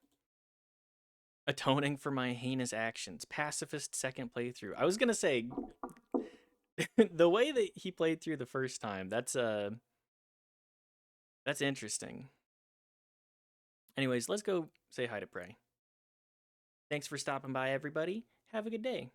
Atoning for my heinous actions. Pacifist second playthrough. I was gonna say the way that he played through the first time, that's interesting. Anyways, let's go say hi to Prey. Thanks for stopping by, everybody. Have a good day.